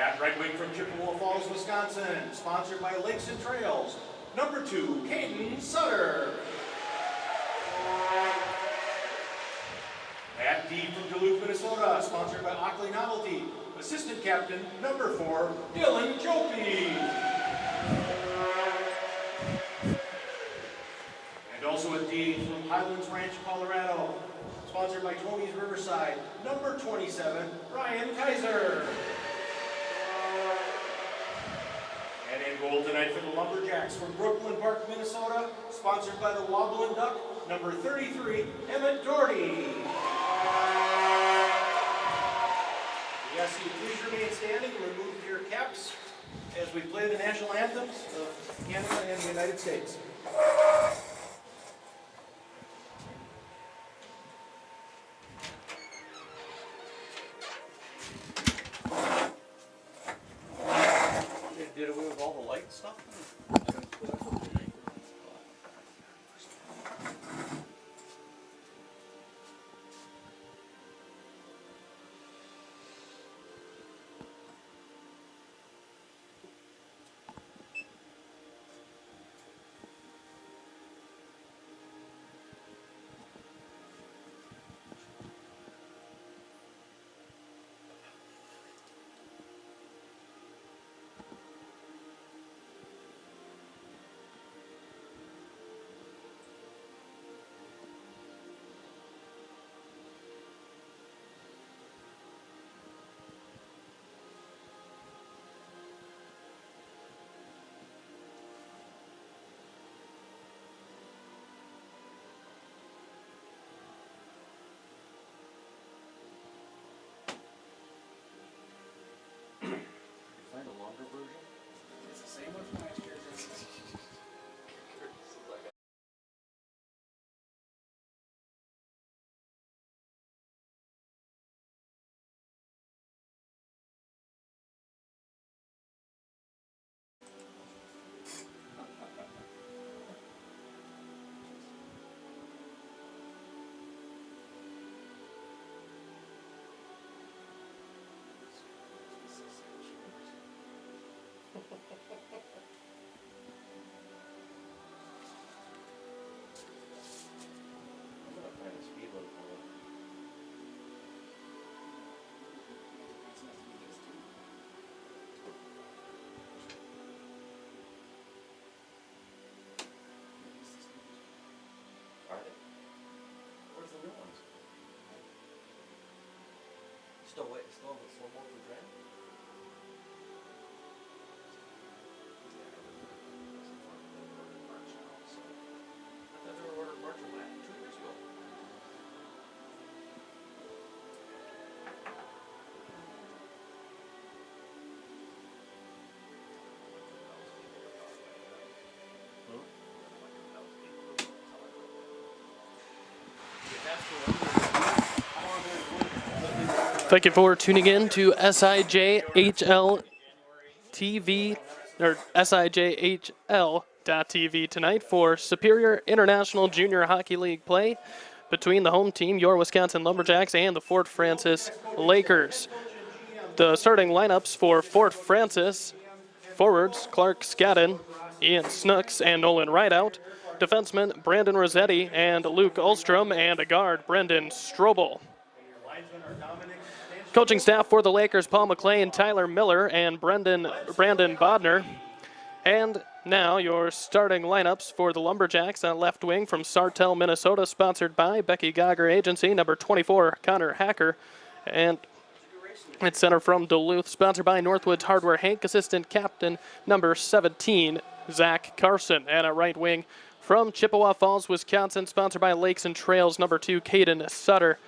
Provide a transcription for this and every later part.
At right wing from Chippewa Falls, Wisconsin, sponsored by Lakes and Trails, number 2, Caden Sutter. At D from Duluth, Minnesota, sponsored by Ockley Novelty, assistant captain, number 4, Dylan Jopi. And also at D from Highlands Ranch, Colorado, sponsored by Tony's Riverside, number 27, Ryan Kaiser. And in goal tonight for the Lumberjacks from Brooklyn Park, Minnesota, sponsored by the Wobbling Duck, number 33, Emmett Doherty. Yes, you please remain standing and remove your caps as we play the national anthems of Canada and the United States. Did away with all the light stuff? Find a longer version? It's the same one from last year. I'm gonna find a speed limit for it. Are they? Where's the new ones? Still wait, still have a slow mo for Dren? I thought they were ordered March of 2 years ago. Thank you for tuning in to SIJHL TV, or SIJHL.TV tonight for Superior International Junior Hockey League play between the home team, your Wisconsin Lumberjacks, and the Fort Francis Lakers. The starting lineups for Fort Francis: forwards Clark Scadden, Ian Snooks, and Nolan Rideout; defensemen Brandon Rossetti and Luke Ulstrom; and a guard Brendan Strobel. Coaching staff for the Lakers: Paul McLean, Tyler Miller, and Brandon Bodner. And now your starting lineups for the Lumberjacks on left wing from Sartell, Minnesota, sponsored by Becky Gogger Agency, number 24, Connor Hacker. And at center from Duluth, sponsored by Northwoods Hardware Hank, assistant captain, number 17, Zach Carson. And at right wing from Chippewa Falls, Wisconsin, sponsored by Lakes and Trails, number 2, Caden Sutter.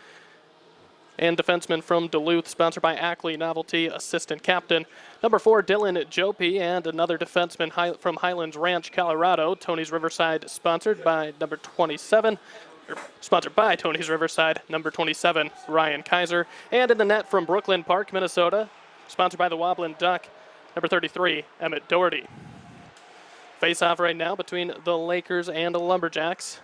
And defenseman from Duluth, sponsored by Ackley Novelty, assistant captain, number 4, Dylan Jopi, and another defenseman from Highlands Ranch, Colorado, Tony's Riverside, sponsored by Tony's Riverside, number 27, Ryan Kaiser. And in the net from Brooklyn Park, Minnesota, sponsored by the Wobbling Duck, number 33, Emmett Doherty. Face-off right now between the Lakers and the Lumberjacks.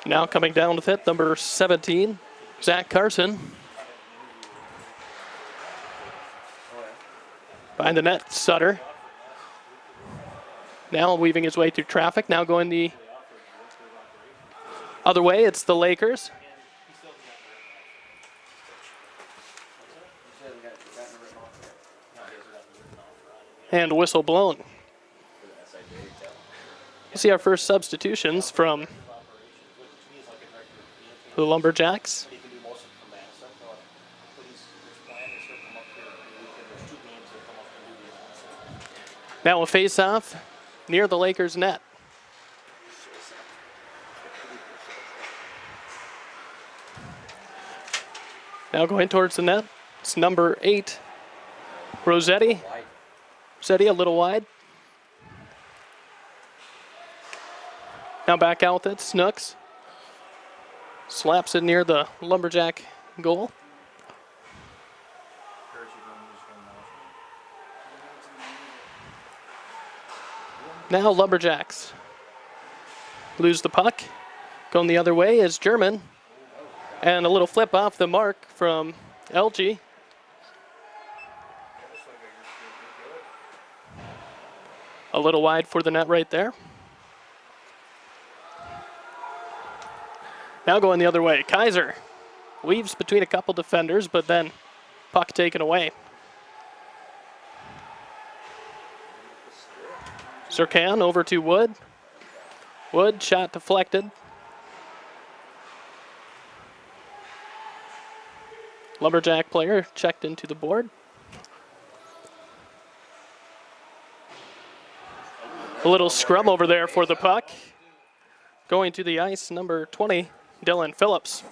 Now coming down with it, number 17, Zach Carson. Behind the net, Sutter. Now weaving his way through traffic. Now going the other way, it's the Lakers. And whistle blown. We'll see our first substitutions from the Lumberjacks. Now a face-off near the Lakers' net. Now going towards the net, it's number 8, Rossetti. Rossetti a little wide. Now back out with it, Snooks. Slaps it near the Lumberjack goal. Now Lumberjacks lose the puck. Going the other way is German. And a little flip off the mark from LG. A little wide for the net right there. Now going the other way, Kaiser weaves between a couple defenders, but then puck taken away. Zirkan over to Wood. Wood, shot deflected. Lumberjack player checked into the board. A little scrum over there for the puck. Going to the ice, number 20, Dylan Phillips.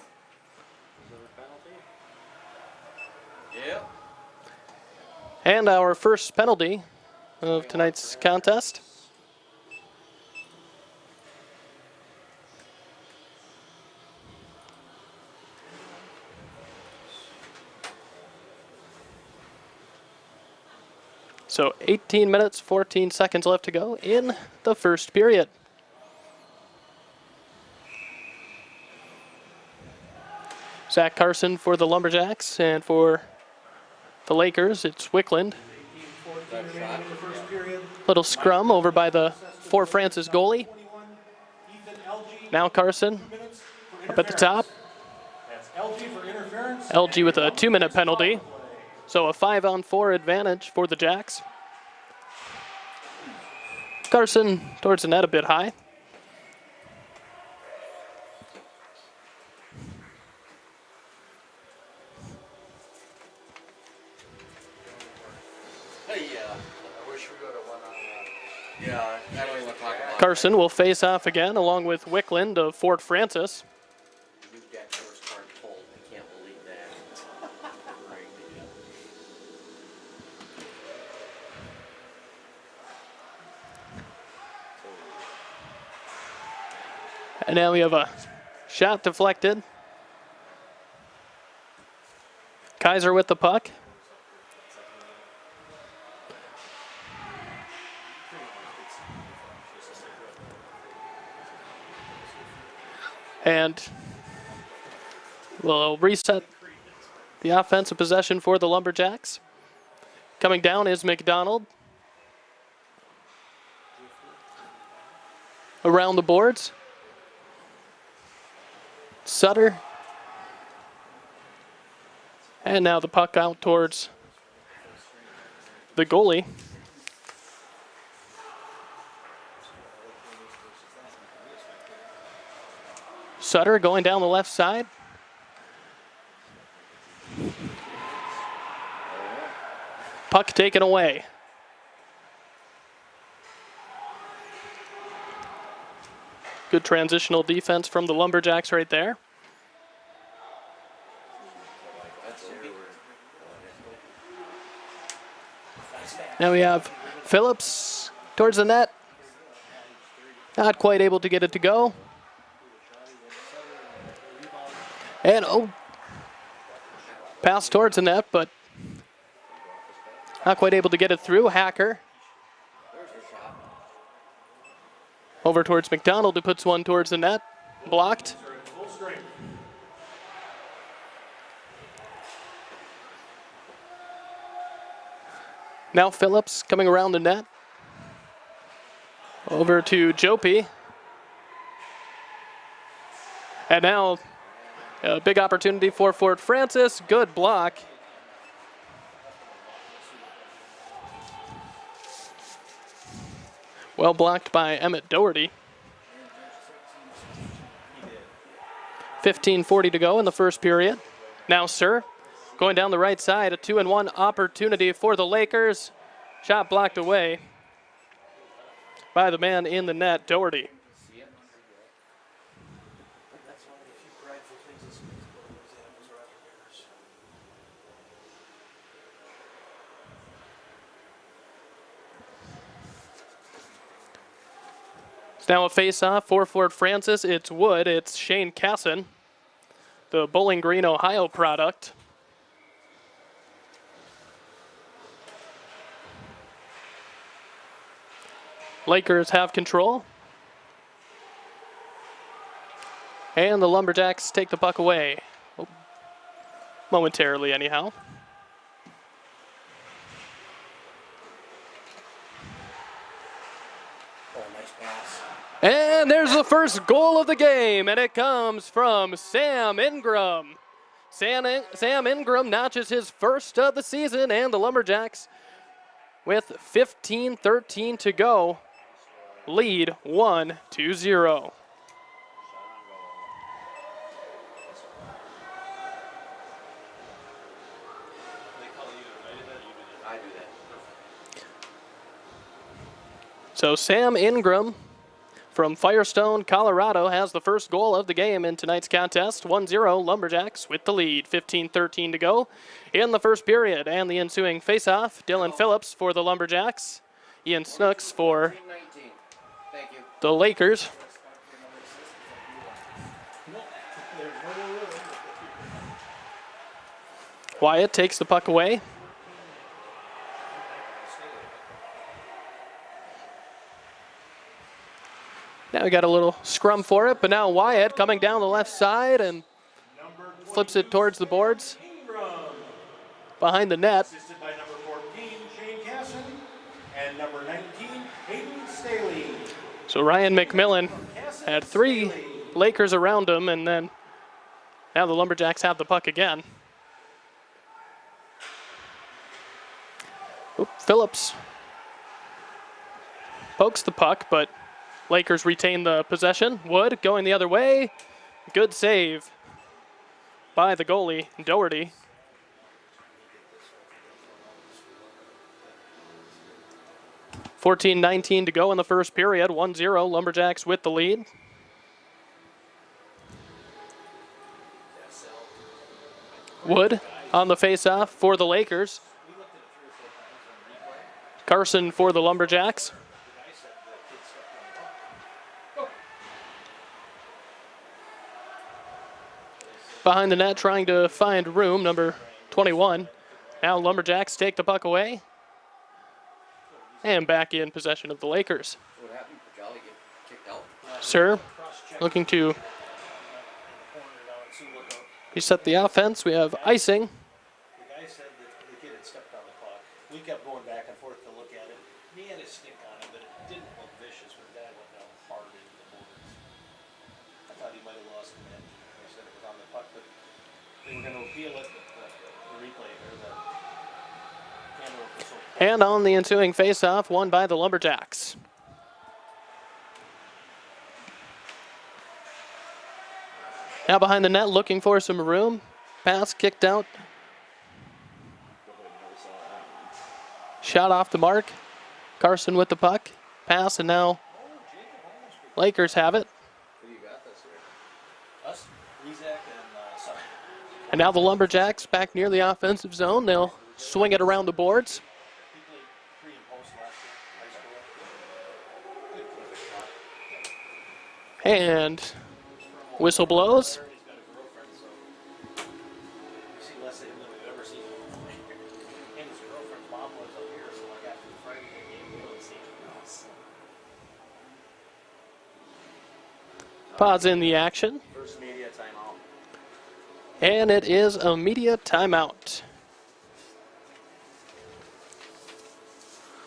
And our first penalty of tonight's contest. So 18 minutes, 14 seconds left to go in the first period. Zach Carson for the Lumberjacks, and for the Lakers, it's Wickland. Little scrum over by the Fort Francis goalie. Now Carson up at the top. LG with a 2-minute penalty. So a 5-on-4 advantage for the Jacks. Carson towards the net a bit high. Carson will face off again along with Wickland of Fort Francis. And now we have a shot deflected. Kaiser with the puck. And we'll reset the offensive possession for the Lumberjacks. Coming down is McDonald. Around the boards. Sutter. And now the puck out towards the goalie. Sutter going down the left side. Puck taken away. Good transitional defense from the Lumberjacks right there. Now we have Phillips towards the net. Not quite able to get it to go. And pass towards the net, but not quite able to get it through. Hacker. Over towards McDonald, who puts one towards the net. Blocked. full strength. Now Phillips coming around the net. Over to Jopi. And now a big opportunity for Fort Francis. Good block. Well blocked by Emmett Doherty. 15:40 to go in the first period. Now Sir going down the right side. A 2-and-1 opportunity for the Lakers. Shot blocked away by the man in the net, Doherty. It's now a face-off for Fort Francis. It's Wood. It's Shane Casson, the Bowling Green, Ohio product. Lakers have control. And the Lumberjacks take the puck away. Momentarily, anyhow. And there's the first goal of the game, and it comes from Sam Ingram. Sam Ingram notches his first of the season, and the Lumberjacks, with 15:13 to go, lead 1-0. So Sam Ingram from Firestone, Colorado, has the first goal of the game in tonight's contest. 1-0 Lumberjacks with the lead. 15:13 to go in the first period. And the ensuing face-off, Dylan Phillips for the Lumberjacks. Ian Snooks for the Lakers. Wyatt takes the puck away. Now we got a little scrum for it, but now Wyatt coming down the left side and flips it towards the boards. Behind the net. Assisted by number 14, Shane Casson, and number 19, Hayden Staley. So Ryan McMillan had 3 Lakers around him, and then now the Lumberjacks have the puck again. Oop, Phillips pokes the puck, but Lakers retain the possession. Wood going the other way. Good save by the goalie, Doherty. $14:19 to go in the first period. 1-0 Lumberjacks with the lead. Wood on the face-off for the Lakers. Carson for the Lumberjacks. Behind the net, trying to find room, number 21. Now Lumberjacks take the puck away. And back in possession of the Lakers. What happened? Did Jolly get kicked out? Sir, looking to reset the offense. We have icing. The guy said that the kid had stepped on the puck. We kept going back and forth to look at it. He had a stick on it, but it didn't look vicious, but the guy went down hard into the boards. I thought he might have lost the net. They said it was on the puck, but they were going to appeal it, the replay there, the camera official. And on the ensuing face-off, won by the Lumberjacks. Now behind the net, looking for some room. Pass kicked out. Shot off the mark. Carson with the puck. Pass, and now Lakers have it. Who you got this year? Us, Lezak, and Sutton. And now the Lumberjacks back near the offensive zone. They'll swing it around the boards. He played pre and post last year, high school. And whistle blows. He's got a girlfriend, so we see less of him than we've ever seen him. And his girlfriend's mom lives up here, so like after the Friday night game, we don't see him else. Pause in the action. First media time And it is a media timeout.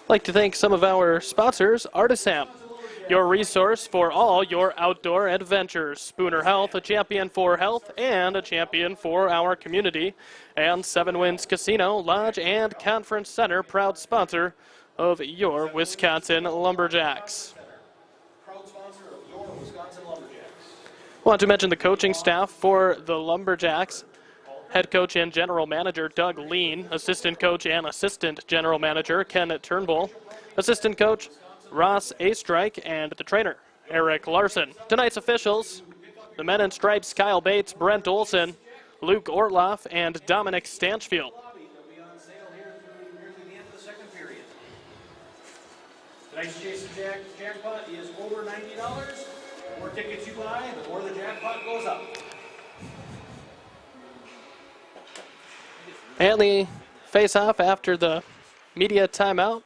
I'd like to thank some of our sponsors. Artisan, your resource for all your outdoor adventures. Spooner Health, a champion for health and a champion for our community. And Seven Winds Casino, Lodge, and Conference Center, proud sponsor of your Wisconsin Lumberjacks. Proud sponsor of your Wisconsin Lumberjacks. I want to mention the coaching staff for the Lumberjacks. Head coach and general manager Doug Lean, assistant coach and assistant general manager Ken Turnbull, assistant coach Ross Astrike, and the trainer Eric Larson. Tonight's officials, the men in stripes Kyle Bates, Brent Olson, Luke Ortloff, and Dominic Stanchfield. They'll be on sale here through nearly the end of the second period. Tonight's Jason jackpot is over $90. The more tickets you buy, the more the jackpot goes up. And the face-off after the media timeout.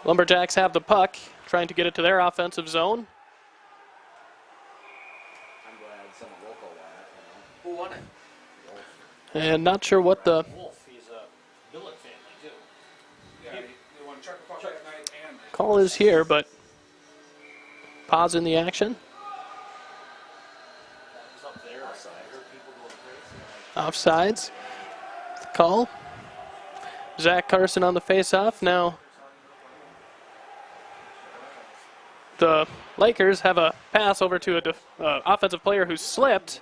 Lumberjacks have the puck, trying to get it to their offensive zone. I'm glad someone local won it. Who won it? And not sure what the Wolf, he's a billet family too. Yeah, they won Chuck Puck that night and call is here, but pause in the action. That was up there. I heard people going crazy. Offsides. The call. Zach Carson on the face-off. Now the Lakers have a pass over to an offensive player who slipped.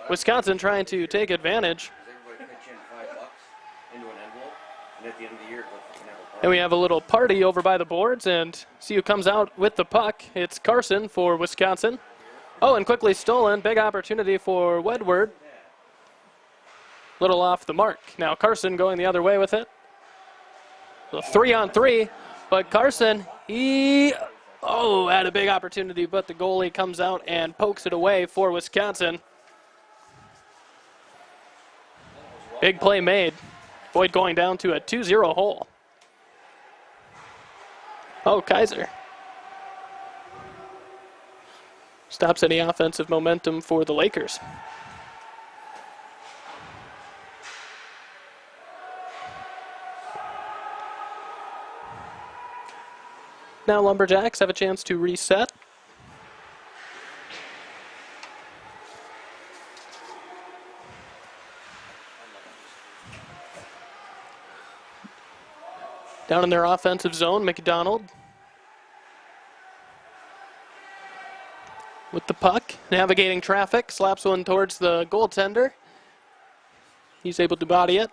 Wisconsin trying to take advantage. Does everybody pitch in $5 into an envelope? And at the end of the year, they'll fucking have a party. And we have a little party over by the boards, and see who comes out with the puck. It's Carson for Wisconsin. Oh, and quickly stolen. Big opportunity for Wedward. Little off the mark. Now Carson going the other way with it. So 3-on-3, but Carson, had a big opportunity, but the goalie comes out and pokes it away for Wisconsin. Big play made. Boyd going down to a 2-0 hole. Oh, Kaiser stops any offensive momentum for the Lakers. Now Lumberjacks have a chance to reset. Down in their offensive zone, McDonald with the puck, navigating traffic, slaps one towards the goaltender. He's able to body it.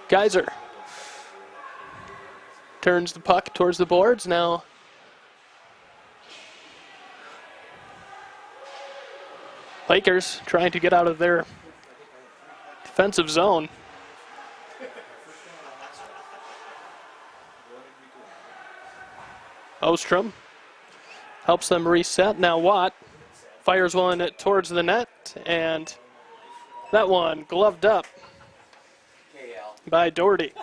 Geyser turns the puck towards the boards. Now Lakers trying to get out of their defensive zone. Ostrom helps them reset. Now Watt fires one towards the net, and that one gloved up by Doherty.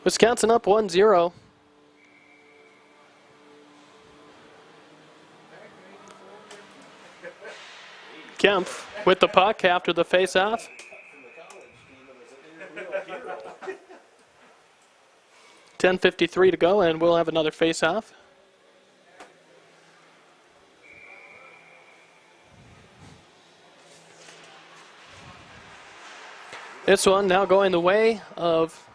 Wisconsin up 1-0. Kemp with the puck after the face-off. 10:53 to go, and we'll have another face-off. This one now going the way of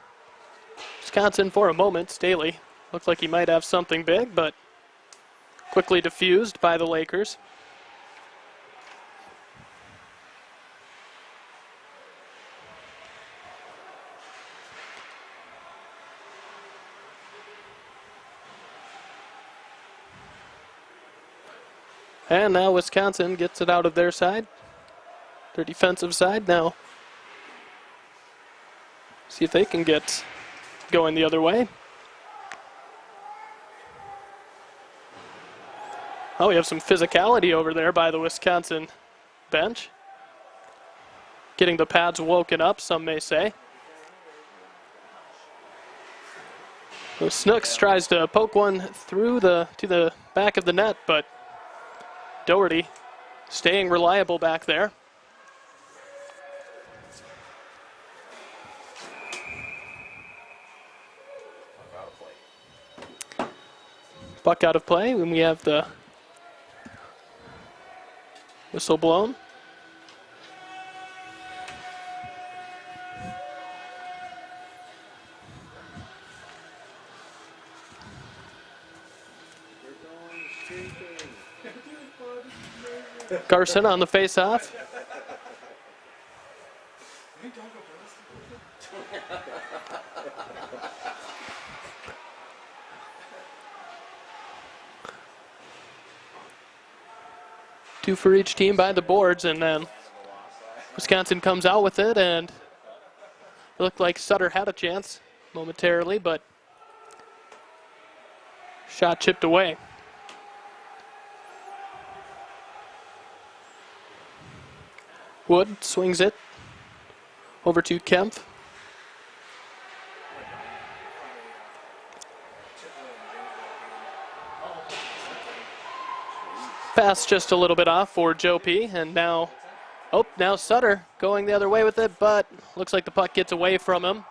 Wisconsin for a moment. Staley looked like he might have something big, but quickly diffused by the Lakers. And now Wisconsin gets it out of their side, their defensive side. Now see if they can get going the other way. Oh, we have some physicality over there by the Wisconsin bench. getting the pads woken up, some may say. So Snooks tries to poke one through to the back of the net, but Doherty staying reliable back there. Puck out of play when we have the whistle blown. Carson on the face-off. Two for each team by the boards, and then Wisconsin comes out with it, and it looked like Sutter had a chance momentarily, but shot chipped away. Wood swings it over to Kempf. Pass just a little bit off for Joe P. And now Sutter going the other way with it, but looks like the puck gets away from him.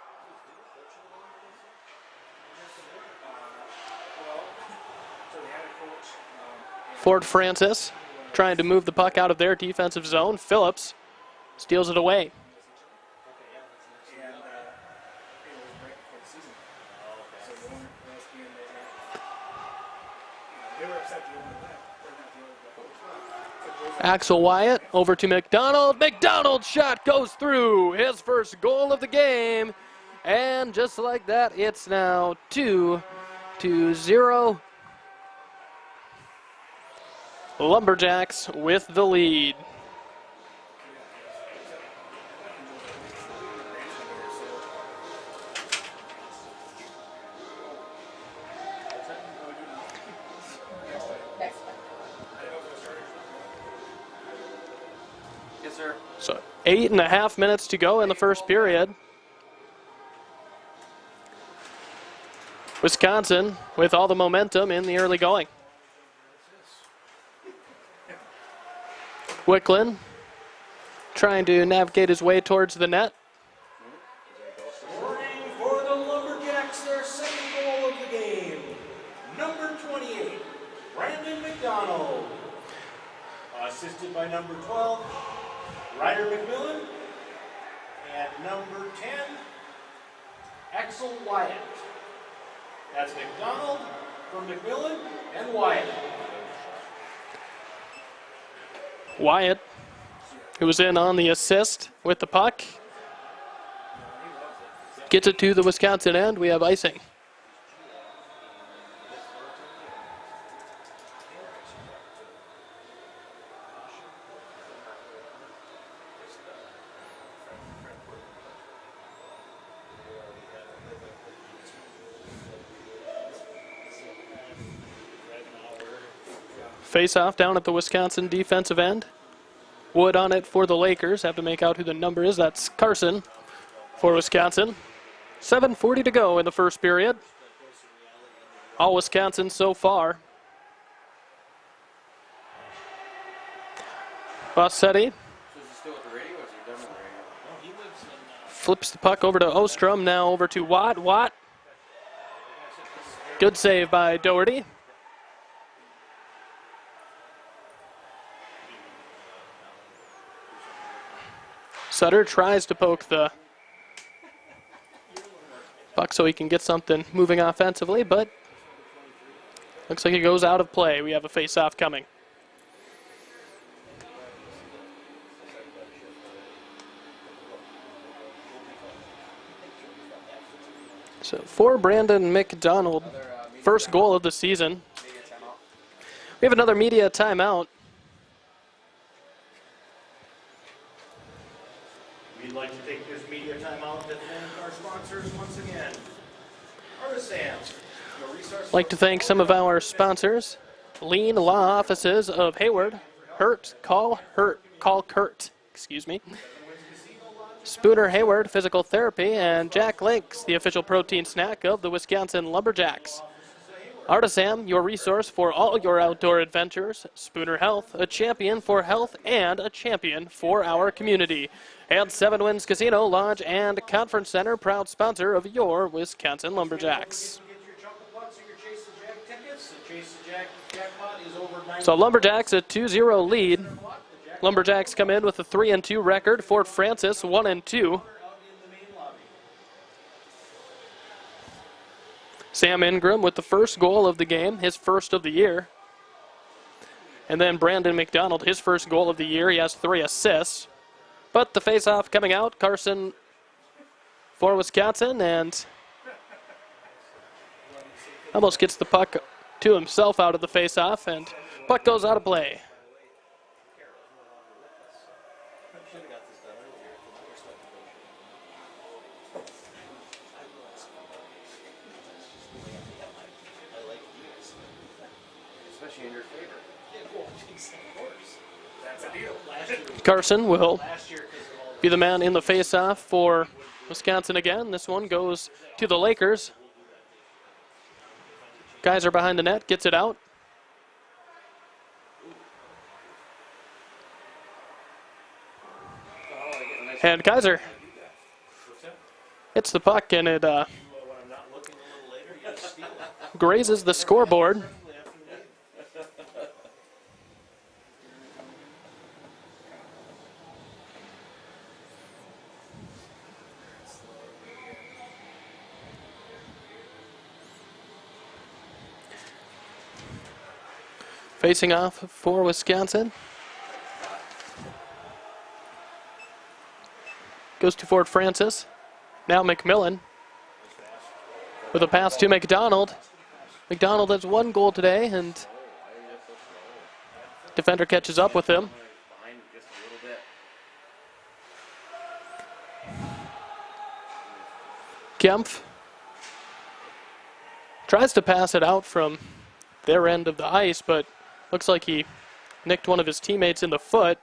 Ford Francis trying to move the puck out of their defensive zone. Phillips steals it away. Axel Wyatt over to McDonald. McDonald's shot goes through. His first goal of the game. And just like that, it's now 2-0. Lumberjacks with the lead. Yes, sir. So 8.5 minutes to go in the first period. Wisconsin with all the momentum in the early going. Wicklund trying to navigate his way towards the net. Scoring for the Lumberjacks, their second goal of the game. Number 28, Brandon McDonald. Assisted by number 12, Ryder McMillan. And number 10, Axel Wyatt. That's McDonald from McMillan and Wyatt. Wyatt, who was in on the assist with the puck, gets it to the Wisconsin end. We have icing. Face-off down at the Wisconsin defensive end. Wood on it for the Lakers. Have to make out who the number is. That's Carson for Wisconsin. 7:40 to go in the first period. All Wisconsin so far. Bossetti flips the puck over to Ostrom. Now over to Watt. Watt. Good save by Doherty. Sutter tries to poke the puck so he can get something moving offensively, but looks like it goes out of play. We have a face-off coming. So for Brandon McDonald, first goal of the season. We have another media timeout. We'd like to take this media timeout to thank our sponsors once again. Artisans, your resource. I'd like to thank some of our sponsors. Lean Law Offices of Hayward. Call Kurt, excuse me. Spooner Hayward, physical therapy, and Jack Links, the official protein snack of the Wisconsin Lumberjacks. Artisan, your resource for all your outdoor adventures. Spooner Health, a champion for health and a champion for our community. And Seven Winds Casino, Lodge, and Conference Center, proud sponsor of your Wisconsin Lumberjacks. So Lumberjacks a 2-0 lead. Lumberjacks come in with a 3-2 record. Fort Francis 1-2. Sam Ingram with the first goal of the game, his first of the year. And then Brandon McDonald, his first goal of the year. He has 3 assists. But the face-off coming out, Carson for Wisconsin, and almost gets the puck to himself out of the face-off, and puck goes out of play. Especially in your favor. That's a deal. Carson will be the man in the face-off for Wisconsin again. This one goes to the Lakers. Kaiser behind the net, gets it out. And Kaiser hits the puck, and it grazes the scoreboard. Facing off for Wisconsin. Goes to Fort Francis. Now McMillan with a pass to McDonald. McDonald has 1 goal today, and defender catches up with him. Behind just a little bit. Kempf tries to pass it out from their end of the ice, but looks like he nicked one of his teammates in the foot.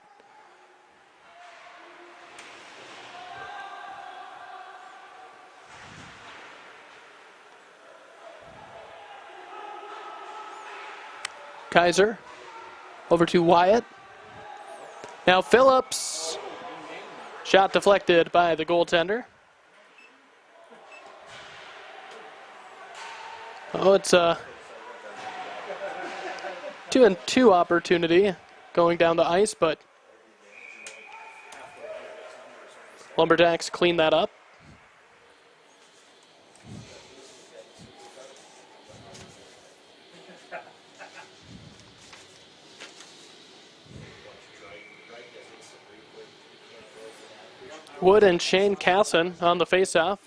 Kaiser over to Wyatt. Now Phillips. Shot deflected by the goaltender. Oh, it's a 2-2 opportunity going down the ice, but Lumberjacks clean that up. Wood and Shane Casson on the faceoff.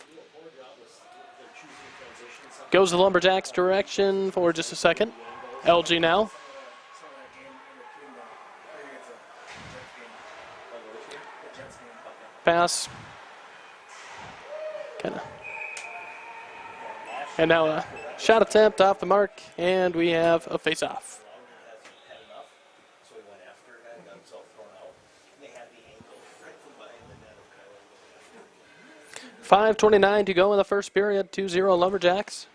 Goes the Lumberjacks direction for just a second. LG now. Pass. Kinda. And now a shot attempt off the mark, and we have a face-off. 5:29 to go in the first period. 2-0 Lumberjacks.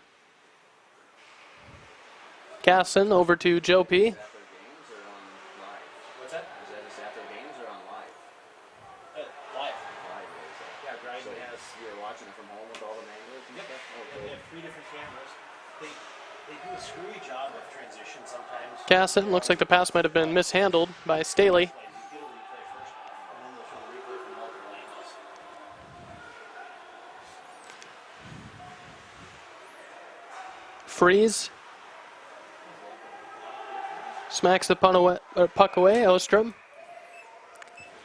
Casson over to Joe P. What's that? Is that just after games or on live? Live. Live. Yeah, Dryden So has. you're watching it from home with all the manuals and stuff? Oh, They cool. have 3 different cameras. They do a screwy job of transition sometimes. Casson, looks like the pass might have been mishandled by Staley. You get a replay first, and then they'll show the replay from multiple angles. Freeze. Smacks the puck away. Ostrom.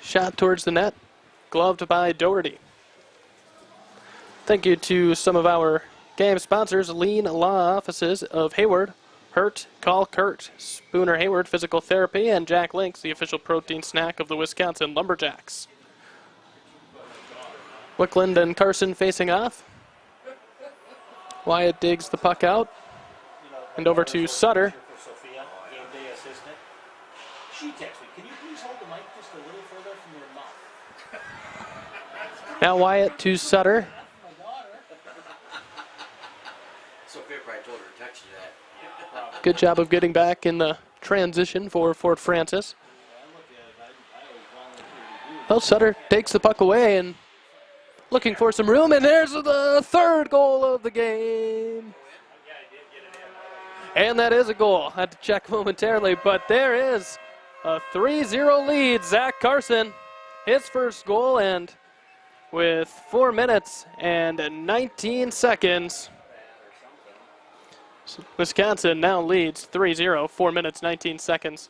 Shot towards the net. Gloved by Doherty. Thank you to some of our game sponsors. Lean Law Offices of Hayward. Hurt, call Kurt. Spooner Hayward Physical Therapy. And Jack Links, the official protein snack of the Wisconsin Lumberjacks. Wickland and Carson facing off. Wyatt digs the puck out. And over to Sutter. For Sophia, game day assistant. She texted me, can you please hold the mic just a little further from your mouth? Now Wyatt to Sutter. Sophia probably told her to text you that. Good job of getting back in the transition for Fort Francis. Well, Sutter takes the puck away and looking for some room, and there's the third goal of the game. And that is a goal. I had to check momentarily, but there is a 3-0 lead. Zach Carson, his first goal, and with 4 minutes and 19 seconds, Wisconsin now leads 3-0, 4 minutes, 19 seconds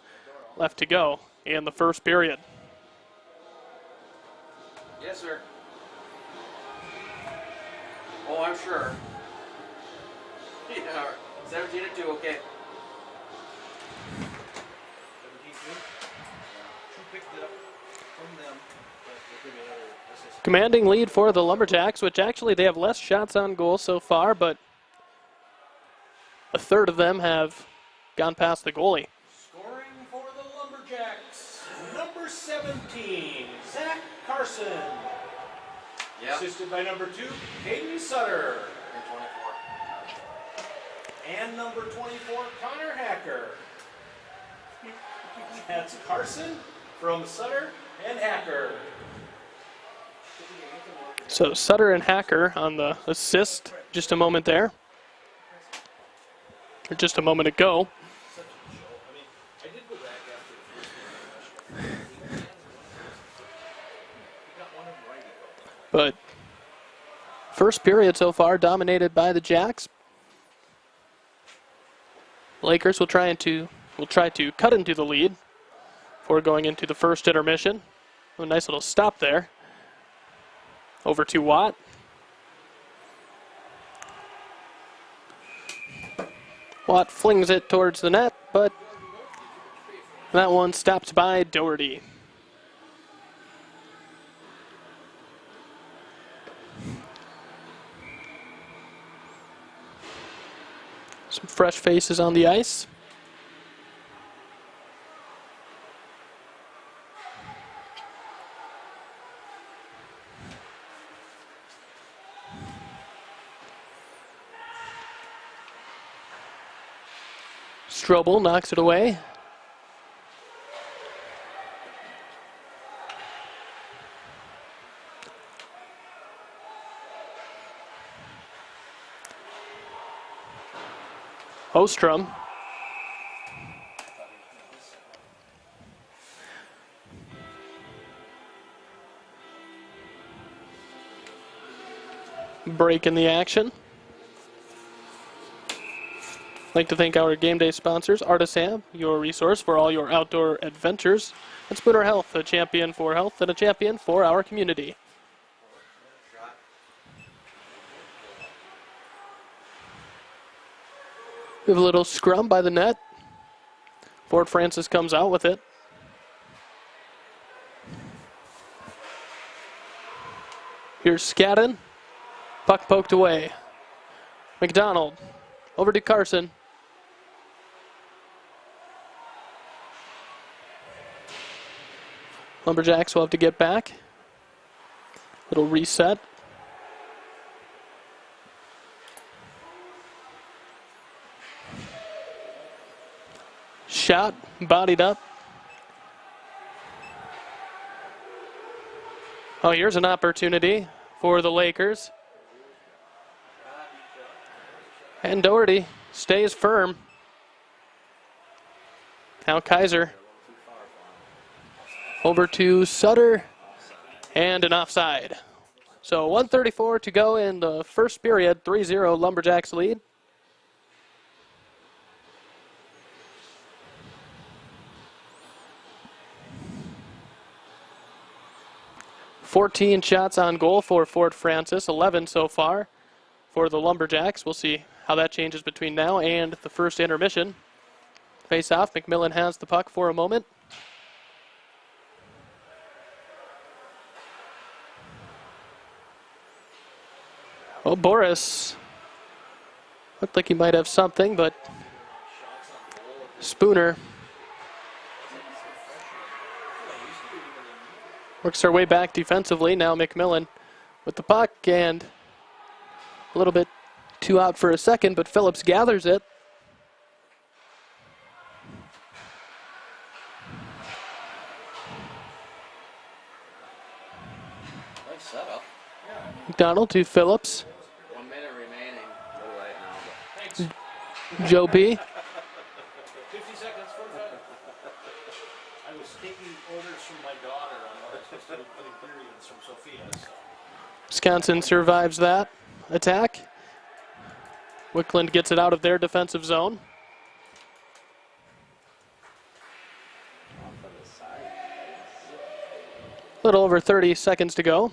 left to go in the first period. Yes, sir. Oh, I'm sure. Yeah, 17-2, okay. 17-2. Who picked it up from them? But we'll give you another assist. Commanding lead for the Lumberjacks, which actually they have less shots on goal so far, but a third of them have gone past the goalie. Scoring for the Lumberjacks, number 17, Zach Carson. Yep. Assisted by number 2, Hayden Sutter. And 24. And number 24, Connor Hacker. That's Carson from Sutter and Hacker. So Sutter and Hacker on the assist just a moment there. Or just a moment ago. Such a show. I mean, I did go back after the first game. He got one of them right ago. But first period so far dominated by the Jacks. Lakers will try to cut into the lead before going into the first intermission. A nice little stop there. Over to Watt. Watt flings it towards the net, but that one stopped by Doherty. Some fresh faces on the ice. Strobel knocks it away. Ostrom. Break in the action. I'd like to thank our game day sponsors, Artisan, your resource for all your outdoor adventures, and Spooner Health, a champion for health and a champion for our community. We have a little scrum by the net. Fort Francis comes out with it. Here's Scadden. Puck poked away. McDonald over to Carson. Lumberjacks will have to get back. Little reset. Shot, bodied up. Oh, here's an opportunity for the Lakers. And Doherty stays firm. Now Kaiser over to Sutter, and an offside. So 1:34 to go in the first period, 3-0 Lumberjacks lead. $14 shots on goal for Fort Francis, 11 so far for the Lumberjacks. We'll see how that changes between now and the first intermission. Face off, McMillan has the puck for a moment. Oh, Boris looked like he might have something, but Spooner works our way back defensively. Now McMillan with the puck, and a little bit too out for a second, but Phillips gathers it. Nice setup. McDonald to Phillips. 1 minute remaining. A little late now, but Joe P. 50 seconds, 45. I was taking orders from my daughter on what I was supposed to do, putting periods from Sophia. So. Wisconsin survives that attack. Wickland gets it out of their defensive zone. A little over 30 seconds to go.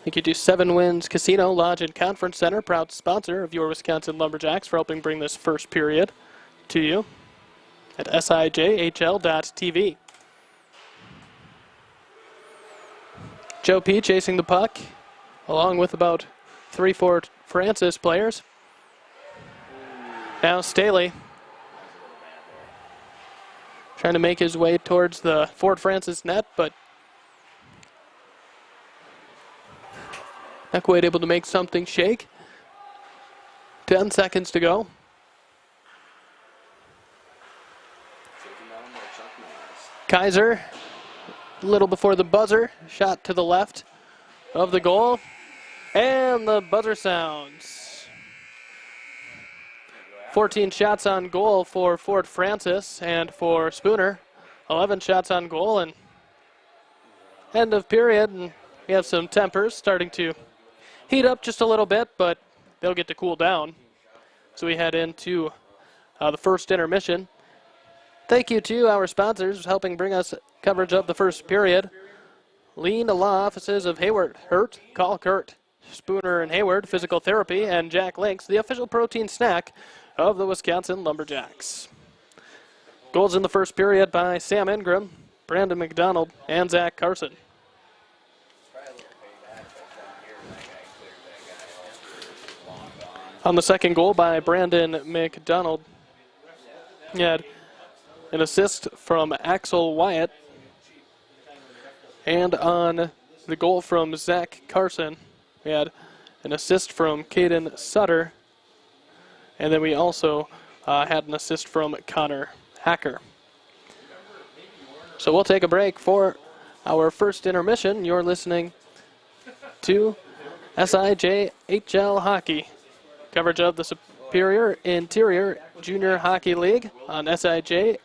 Thank you to 7 Winds Casino, Lodge, and Conference Center, proud sponsor of your Wisconsin Lumberjacks, for helping bring this first period to you at SIJHL.tv. Joe P. chasing the puck, along with about 3-4 Francis players. Now Staley trying to make his way towards the Fort Francis net, but not quite able to make something shake. 10 seconds to go. Kaiser, a little before the buzzer, shot to the left of the goal, and the buzzer sounds. 14 shots on goal for Fort Francis, and for Spooner, 11 shots on goal, and end of period. And we have some tempers starting to heat up just a little bit, but they'll get to cool down. So we head into the first intermission. Thank you to our sponsors for helping bring us coverage of the first period. Lean Law Offices of Hayward. Hurt, call Kurt. Spooner and Hayward Physical Therapy, and Jack Links, the official protein snack of the Wisconsin Lumberjacks. Goals in the first period by Sam Ingram, Brandon McDonald, and Zach Carson. On the second goal by Brandon McDonald, he had an assist from Axel Wyatt. And on the goal from Zach Carson, we had an assist from Caden Sutter. And then we also had an assist from Connor Hacker. So we'll take a break for our first intermission. You're listening to SIJHL Hockey. Coverage of the Superior Interior Junior Hockey League on SIJHL.tv.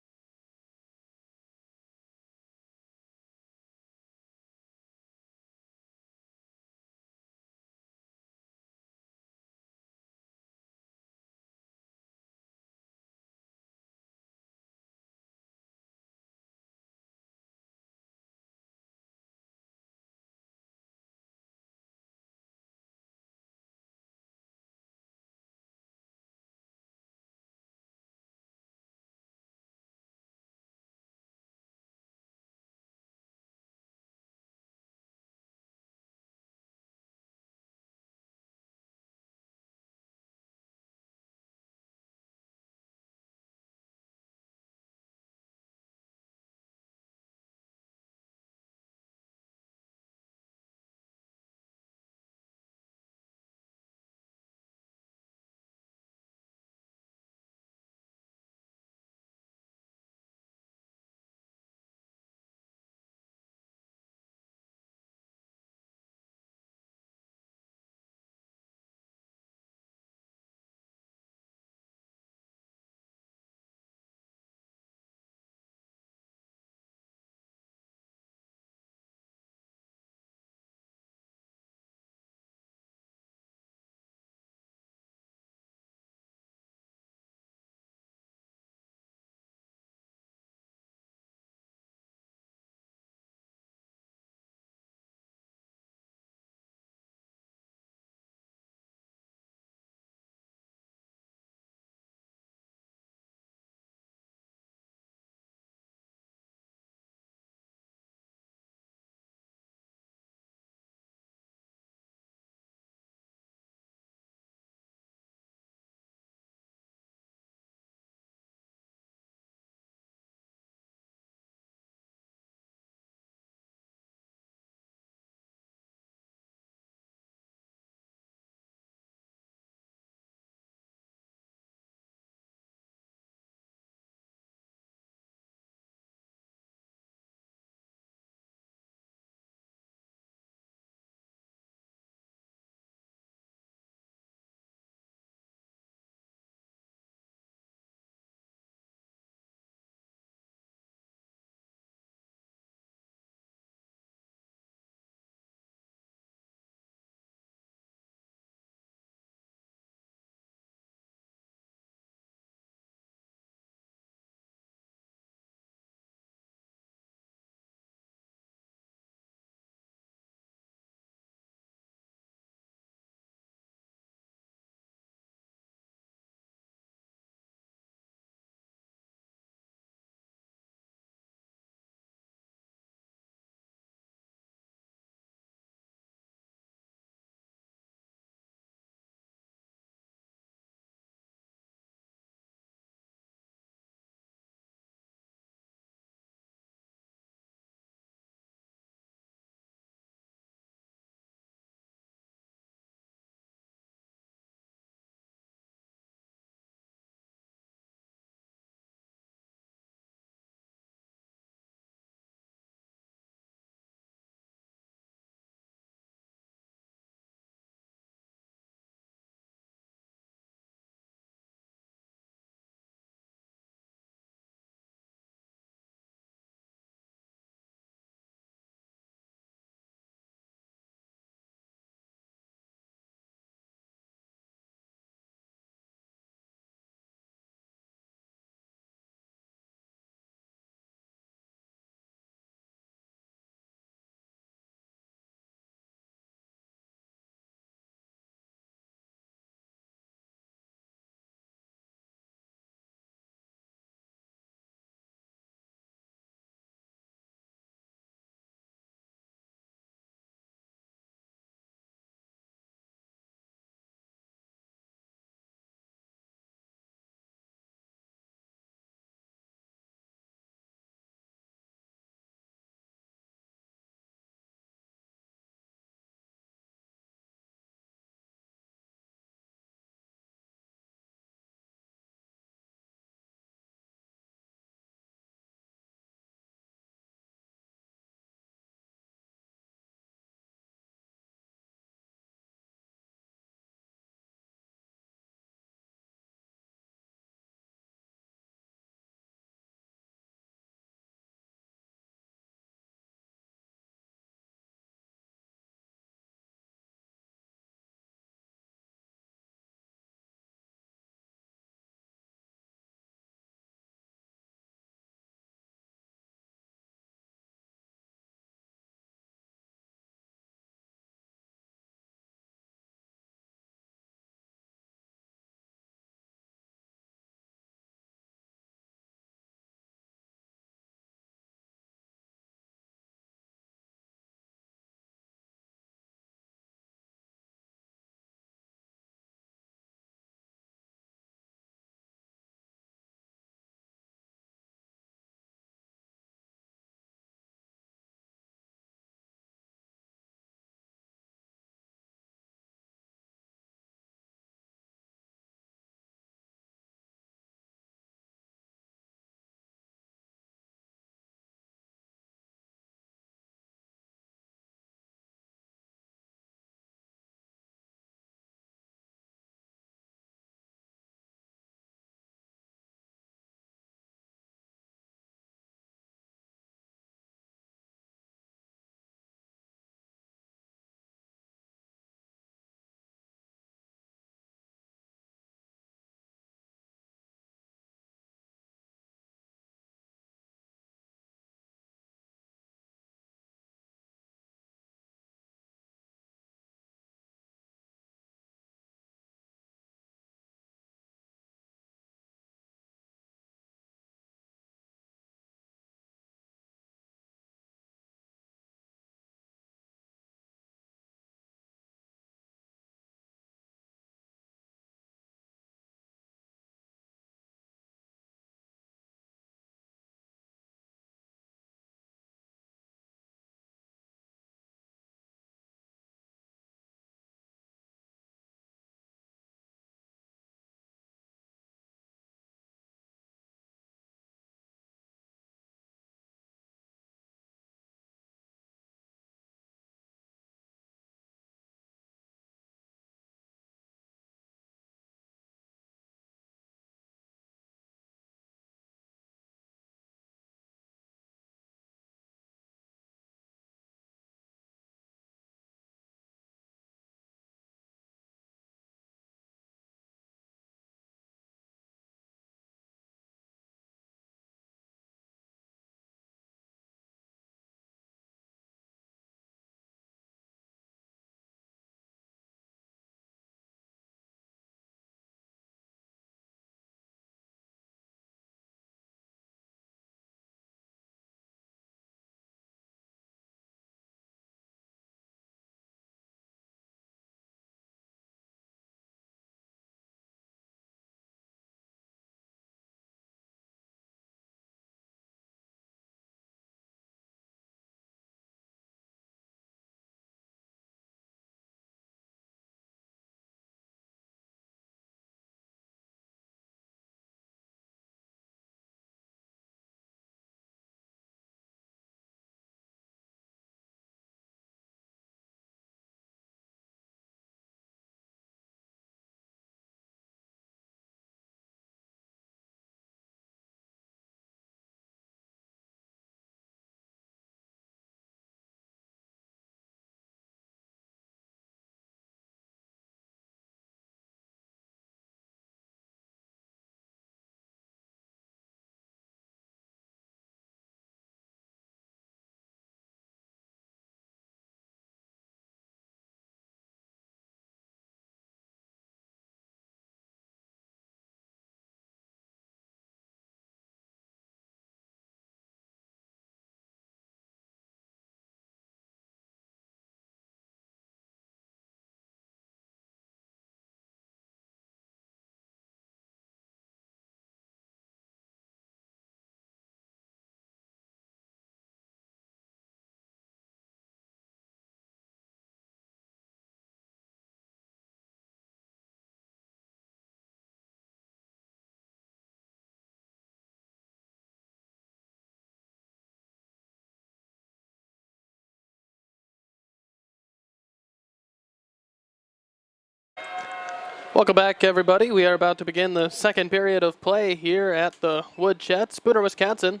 Welcome back, everybody. We are about to begin the second period of play here at the Woodshed, Spooner, Wisconsin.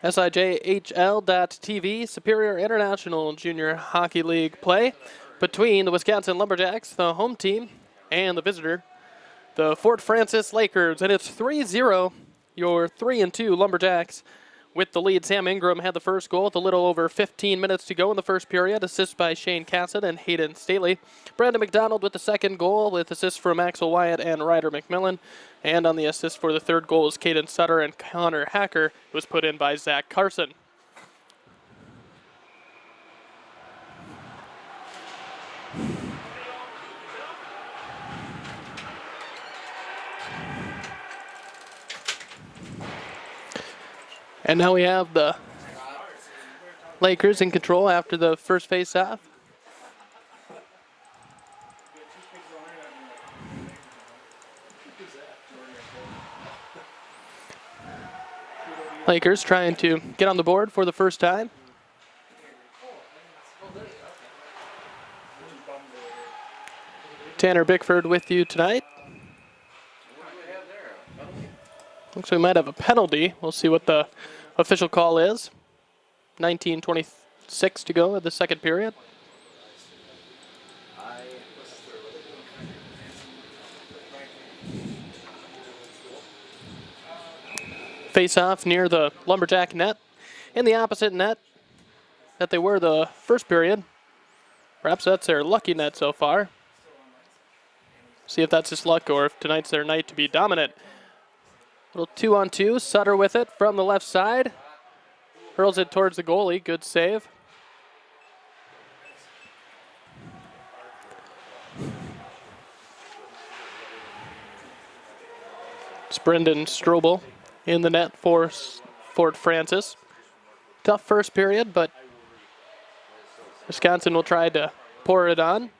SIJHL.TV, Superior International Junior Hockey League play between the Wisconsin Lumberjacks, the home team, and the visitor, the Fort Francis Lakers. And it's 3-0, your 3-2 Lumberjacks with the lead. Sam Ingram had the first goal with a little over 15 minutes to go in the first period. Assist by Shane Cassidy and Hayden Staley. Brandon McDonald with the second goal with assists from Axel Wyatt and Ryder McMillan. And on the assist for the third goal was Caden Sutter and Connor Hacker. It was put in by Zach Carson. And now we have the Lakers in control after the first face-off. Lakers trying to get on the board for the first time. Tanner Bickford with you tonight. Looks like we might have a penalty. We'll see what the official call is. 19:26 to go in the second period. Face-off near the Lumberjack net. In the opposite net that they were the first period. Perhaps that's their lucky net so far. See if that's just luck or if tonight's their night to be dominant. Little 2-on-2, Sutter with it from the left side. Hurls it towards the goalie, good save. It's Brendan Strobel in the net for Fort Francis. Tough first period, but Wisconsin will try to pour it on.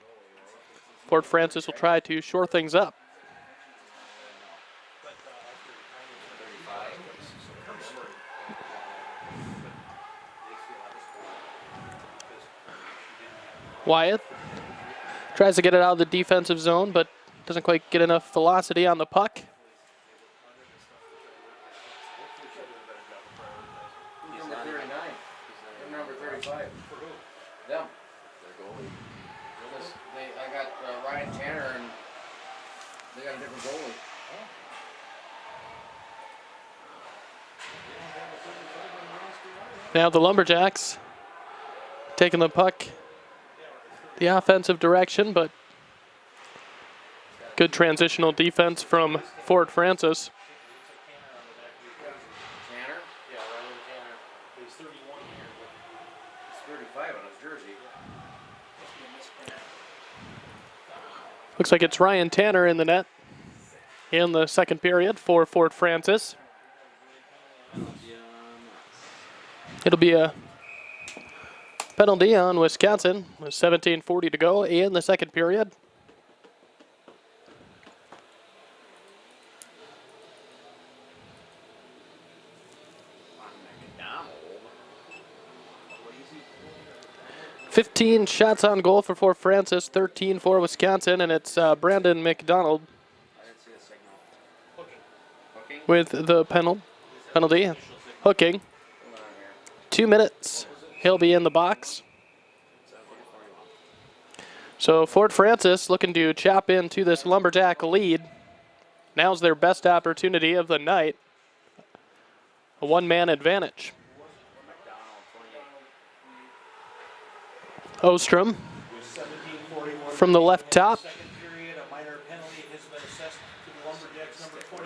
Fort Francis will try to shore things up. Wyatt tries to get it out of the defensive zone, but doesn't quite get enough velocity on the puck. Number 39. Number 35. Them. Their goalie. I got Ryan Tanner and they got a different goalie. Now the Lumberjacks taking the puck the offensive direction, but good transitional defense from Fort Francis. Tanner? Yeah, Ryan Tanner. He's 31 here, but he's 35 on his jersey. Looks like it's Ryan Tanner in the net in the second period for Fort Francis. It'll be a penalty on Wisconsin with 17:40 to go in the second period. $15 shots on goal for Fort Francis, 13 for Wisconsin, and it's Brandon McDonald with the penalty. Hooking. 2 minutes. He'll be in the box. So Fort Francis looking to chop into this Lumberjack lead. Now's their best opportunity of the night. A one-man advantage. Ostrom from the left top.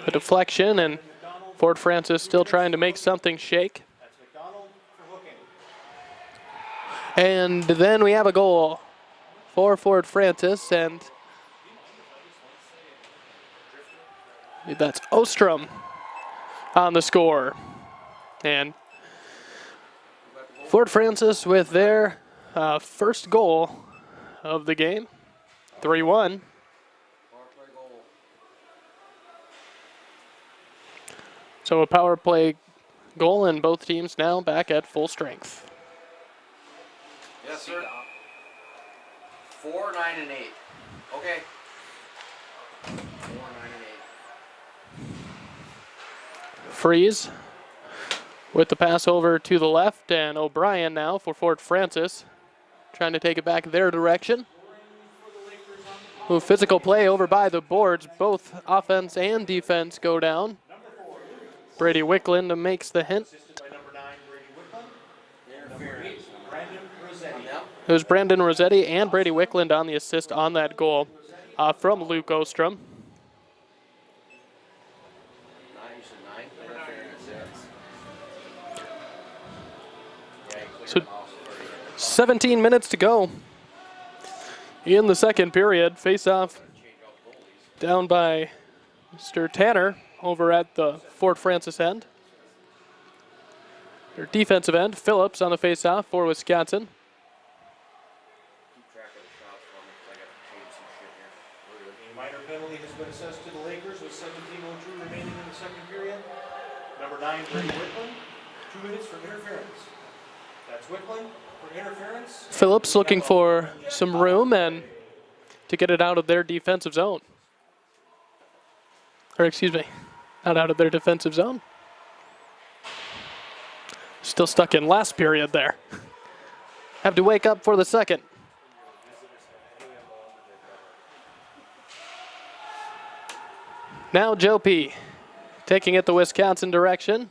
A deflection, and Fort Francis still trying to make something shake. And then we have a goal for Fort Francis, and that's Ostrom on the score. And Fort Francis with their first goal of the game, 3-1. So a power play goal, and both teams now back at full strength. Yes, sir. 4, 9, and 8. Okay. 4, 9, and 8. Freeze with the pass over to the left, and O'Brien now for Fort Francis, trying to take it back their direction. Ooh, physical play over by the boards. Both offense and defense go down. Brady Wickland makes the hint. It was Brandon Rossetti and Brady Wickland on the assist on that goal from Luke Ostrom. 17 minutes to go in the second period. Face-off down by Mr. Tanner over at the Fort Francis end. Their defensive end, Phillips on the face-off for Wisconsin. A minor penalty has been assessed to the Lakers with 17:02 remaining in the second period. Number 9, Brady Wickland, 2 minutes for interference. That's Wickland for interference. Phillips looking for some room and to get it out of their defensive zone. Or excuse me, not out of their defensive zone. Still stuck in last period there. Have to wake up for the second. Now Joe P. taking it the Wisconsin direction.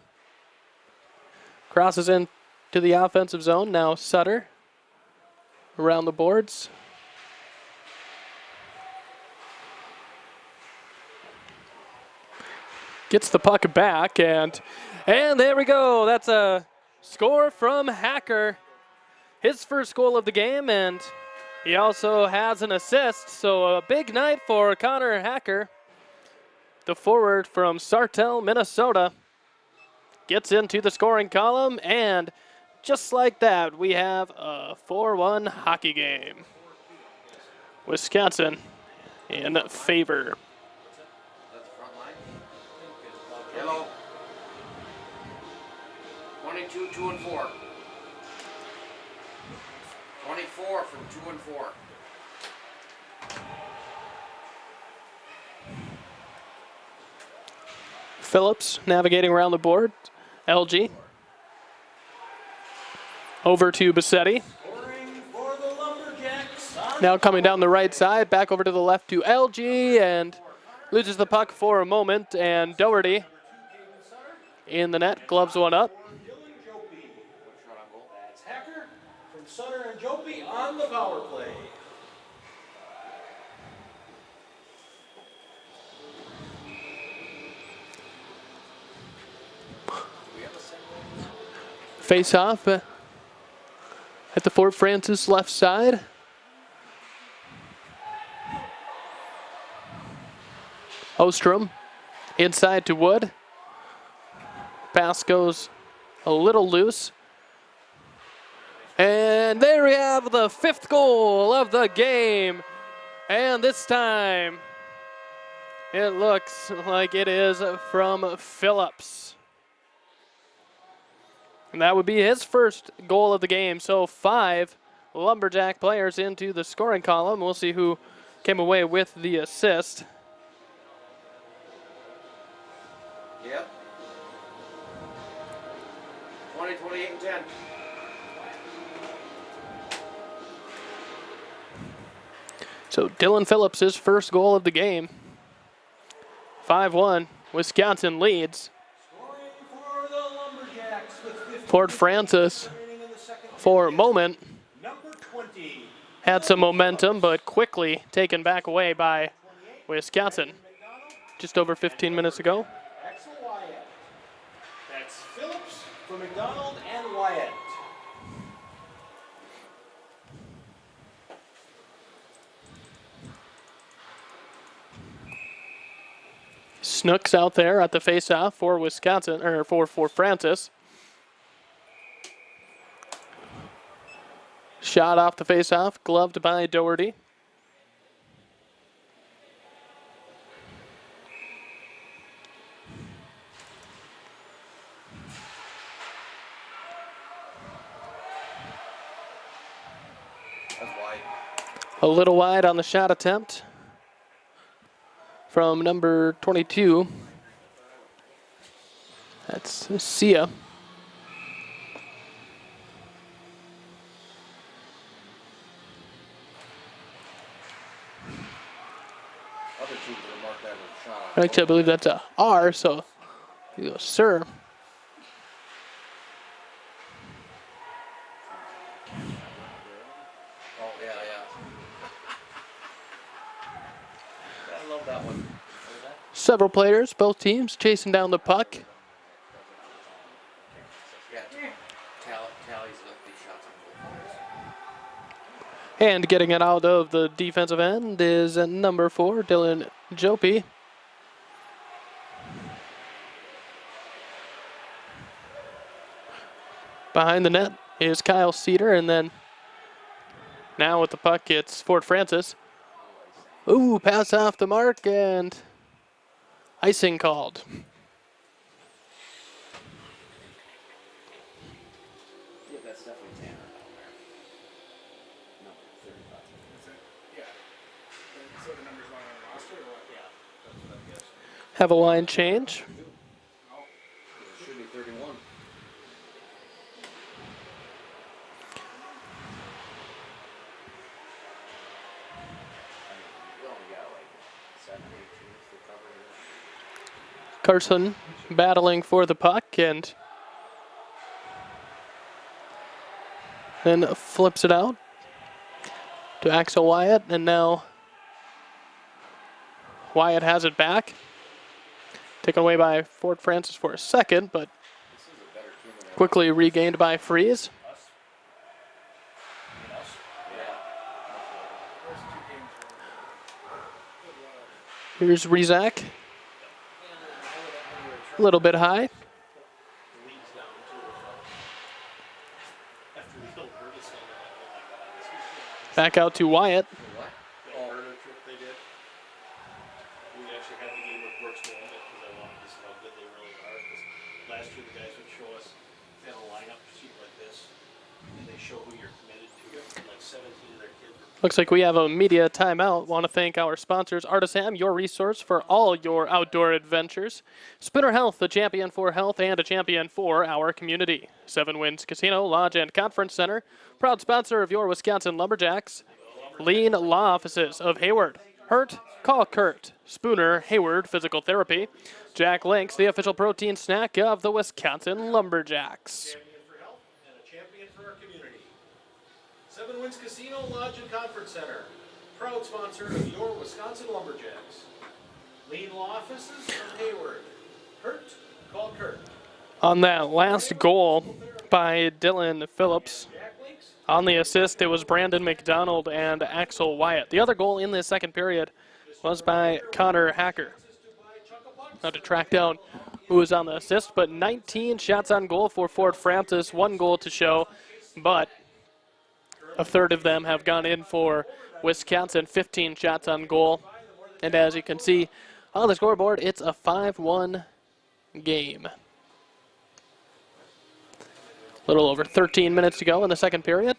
Crosses in to the offensive zone. Now Sutter around the boards. Gets the puck back, and there we go. That's a score from Hacker. His first goal of the game, and he also has an assist. So a big night for Connor Hacker. The forward from Sartell, Minnesota, gets into the scoring column, and just like that, we have a 4-1 hockey game. Wisconsin in favor. Yellow. 22, 2 and 4. 24 from 2 and 4. Phillips navigating around the board. LG. Over to Bassetti. Now coming down the right side, back over to the left to LG, and loses the puck for a moment, and Doherty in the net, gloves one up. That's Hacker from Sutter and Jopi on the power play. Face off at the Fort Francis left side. Ostrom inside to Wood. Pass goes a little loose. And there we have the 5th goal of the game. And this time, it looks like it is from Phillips. And that would be his first goal of the game. So 5 Lumberjack players into the scoring column. We'll see who came away with the assist. Yep. 20, 28, and 10. So Dylan Phillips, his first goal of the game. 5-1, Wisconsin leads. For the Lumberjacks with 15 Fort Francis, remaining in the second for a moment, number 20. had some momentum, but quickly taken back away by Wisconsin just over 15 minutes ago. Axel Wyatt. That's Phillips for McDonald and Wyatt. Snooks out there at the face-off for Wisconsin, or for Francis. Shot off the face-off, gloved by Doherty. That's wide. A little wide on the shot attempt. from number 22. That's Sia. Other teams that are marked that with a shot on. Actually, I believe that's a R, so you go, sir. Oh, yeah, yeah. I love that one. Several players, both teams, chasing down the puck. Yeah. Tallies the shots on both. And getting it out of the defensive end is number 4, Dylan Jopi. Behind the net is Kyle Cedar, and then now with the puck, it's Fort Francis. Ooh, pass off the mark, and icing called. Yeah, that's definitely Tanner down there. No, 35. Yeah. So the numbers not on the roster or what? Yeah, that's what I'm guessing. Have a line change. Oh, It should be 31. We only got like 7, 8 teams to cover here. Carson battling for the puck and then flips it out to Axel Wyatt, and now Wyatt has it back. Taken away by Fort Francis for a second, but This is a better team than quickly regained by Freeze. Us? You mean us? Yeah. first 2 games were good luck. Here's Rizak, a little bit high. The league's down too. After we killed Curtis, I'm like, oh my God, this is Back out to Wyatt. What? the Alberta trip they did. We actually had the game with Brooks Wilmot because I wanted to see how good they really are. Because last year the guys would show us, they had a lineup sheet like this, and they show who you're committed to, and like 17 of their kids were. Looks like we have a media timeout. Want to thank our sponsors, Artisan, your resource for all your outdoor adventures. Spinner Health, a champion for health and a champion for our community. 7 Winds Casino, Lodge, and Conference Center, proud sponsor of your Wisconsin Lumberjacks. Lean Law Offices of Hayward. Hurt? Call Kurt. Spooner, Hayward Physical Therapy. Jack Links, the official protein snack of the Wisconsin Lumberjacks. Champion for health and a champion for our community. 7 Winds Casino, Lodge, and Conference Center, proud sponsor of your Wisconsin Lumberjacks. Lean Law Offices of Hayward. Hurt? Call Kurt. On that last goal by Dylan Phillips, Jack Links. on the assist, it was Brandon McDonald and Axel Wyatt. The other goal in the second period was by Connor Hacker. Now to track down who was on the assist, but 19 shots on goal for Fort Francis, 1 goal to show, but a third of them have gone in for Wisconsin, 15 shots on goal. And as you can see on the scoreboard, it's a 5-1 game. A little over 13 minutes to go in the second period.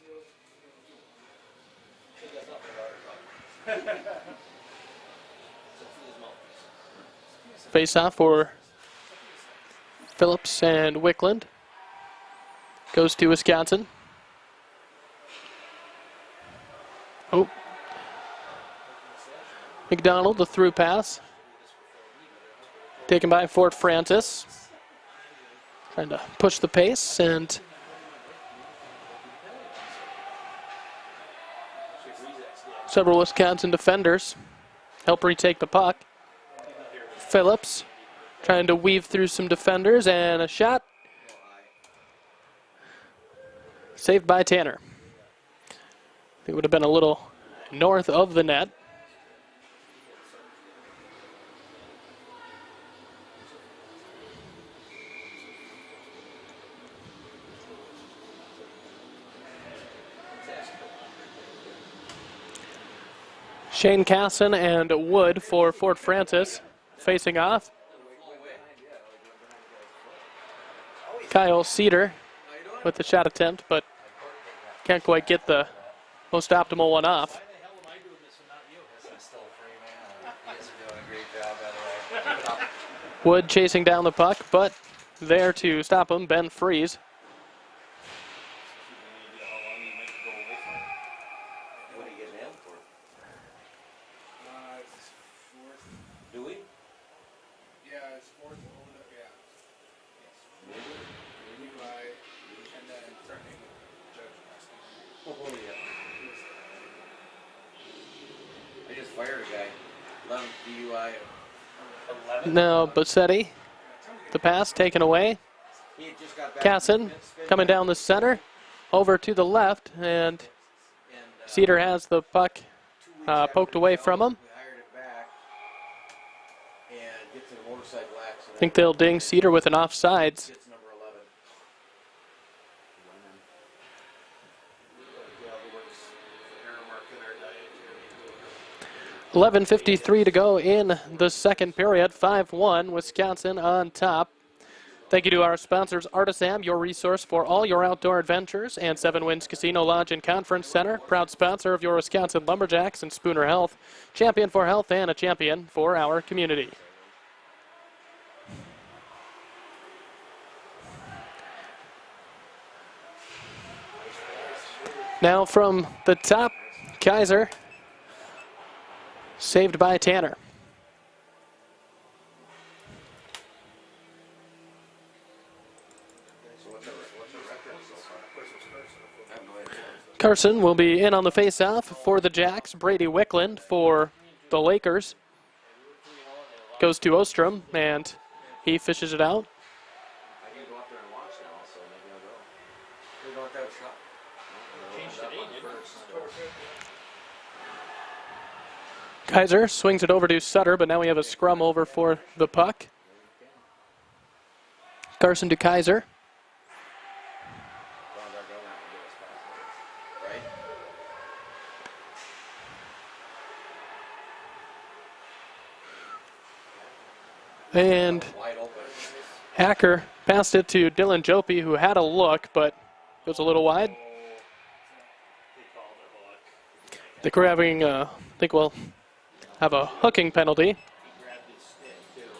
Face off for Phillips and Wickland. Goes to Wisconsin. Oh. McDonald, the through pass. Taken by Fort Francis. Trying to push the pace, and several Wisconsin defenders help retake the puck. Phillips trying to weave through some defenders, and a shot saved by Tanner. It would have been a little north of the net. Shane Casson and Wood for Fort Francis facing off. Kyle Cedar with the shot attempt, but can't quite get the most optimal one off. guys are doing a great job, by the way. Keep it up. Wood chasing down the puck, but there to stop him, Ben Freeze. Any idea how long he might go away for? What are you getting nailed for? It's his fourth. Do we? Yeah, his fourth hold up. Yeah. DUI, and then threatening judge asking. Oh, yeah. I just fired a guy. 11th DUI. 11? Now Bassetti, the pass taken away. He had just got back. Casson coming down the center, over to the left, and Cedar has the puck poked away from him. We hired it back and gets a motorcycle accident. I think they'll ding Cedar with an offsides. Gets number 11. 11:53 to go in the second period. 5-1, Wisconsin on top. Thank you to our sponsors, Artisan, your resource for all your outdoor adventures, and 7 Winds Casino Lodge and Conference Center, proud sponsor of your Wisconsin Lumberjacks and Spooner Health, champion for health and a champion for our community. Now from the top, Kaiser, saved by Tanner. Carson will be in on the face-off for the Jacks. Brady Wickland for the Lakers. Goes to Ostrom, and he fishes it out. I can go up there and watch now, so maybe I'll go. We don't have a shot. Kaiser swings it over to Sutter, but now we have a scrum over for the puck. Carson to Kaiser. Right? And Wide open. Hacker passed it to Dylan Jopi, who had a look, but goes a little wide. I think we're having, I think we'll have a hooking penalty.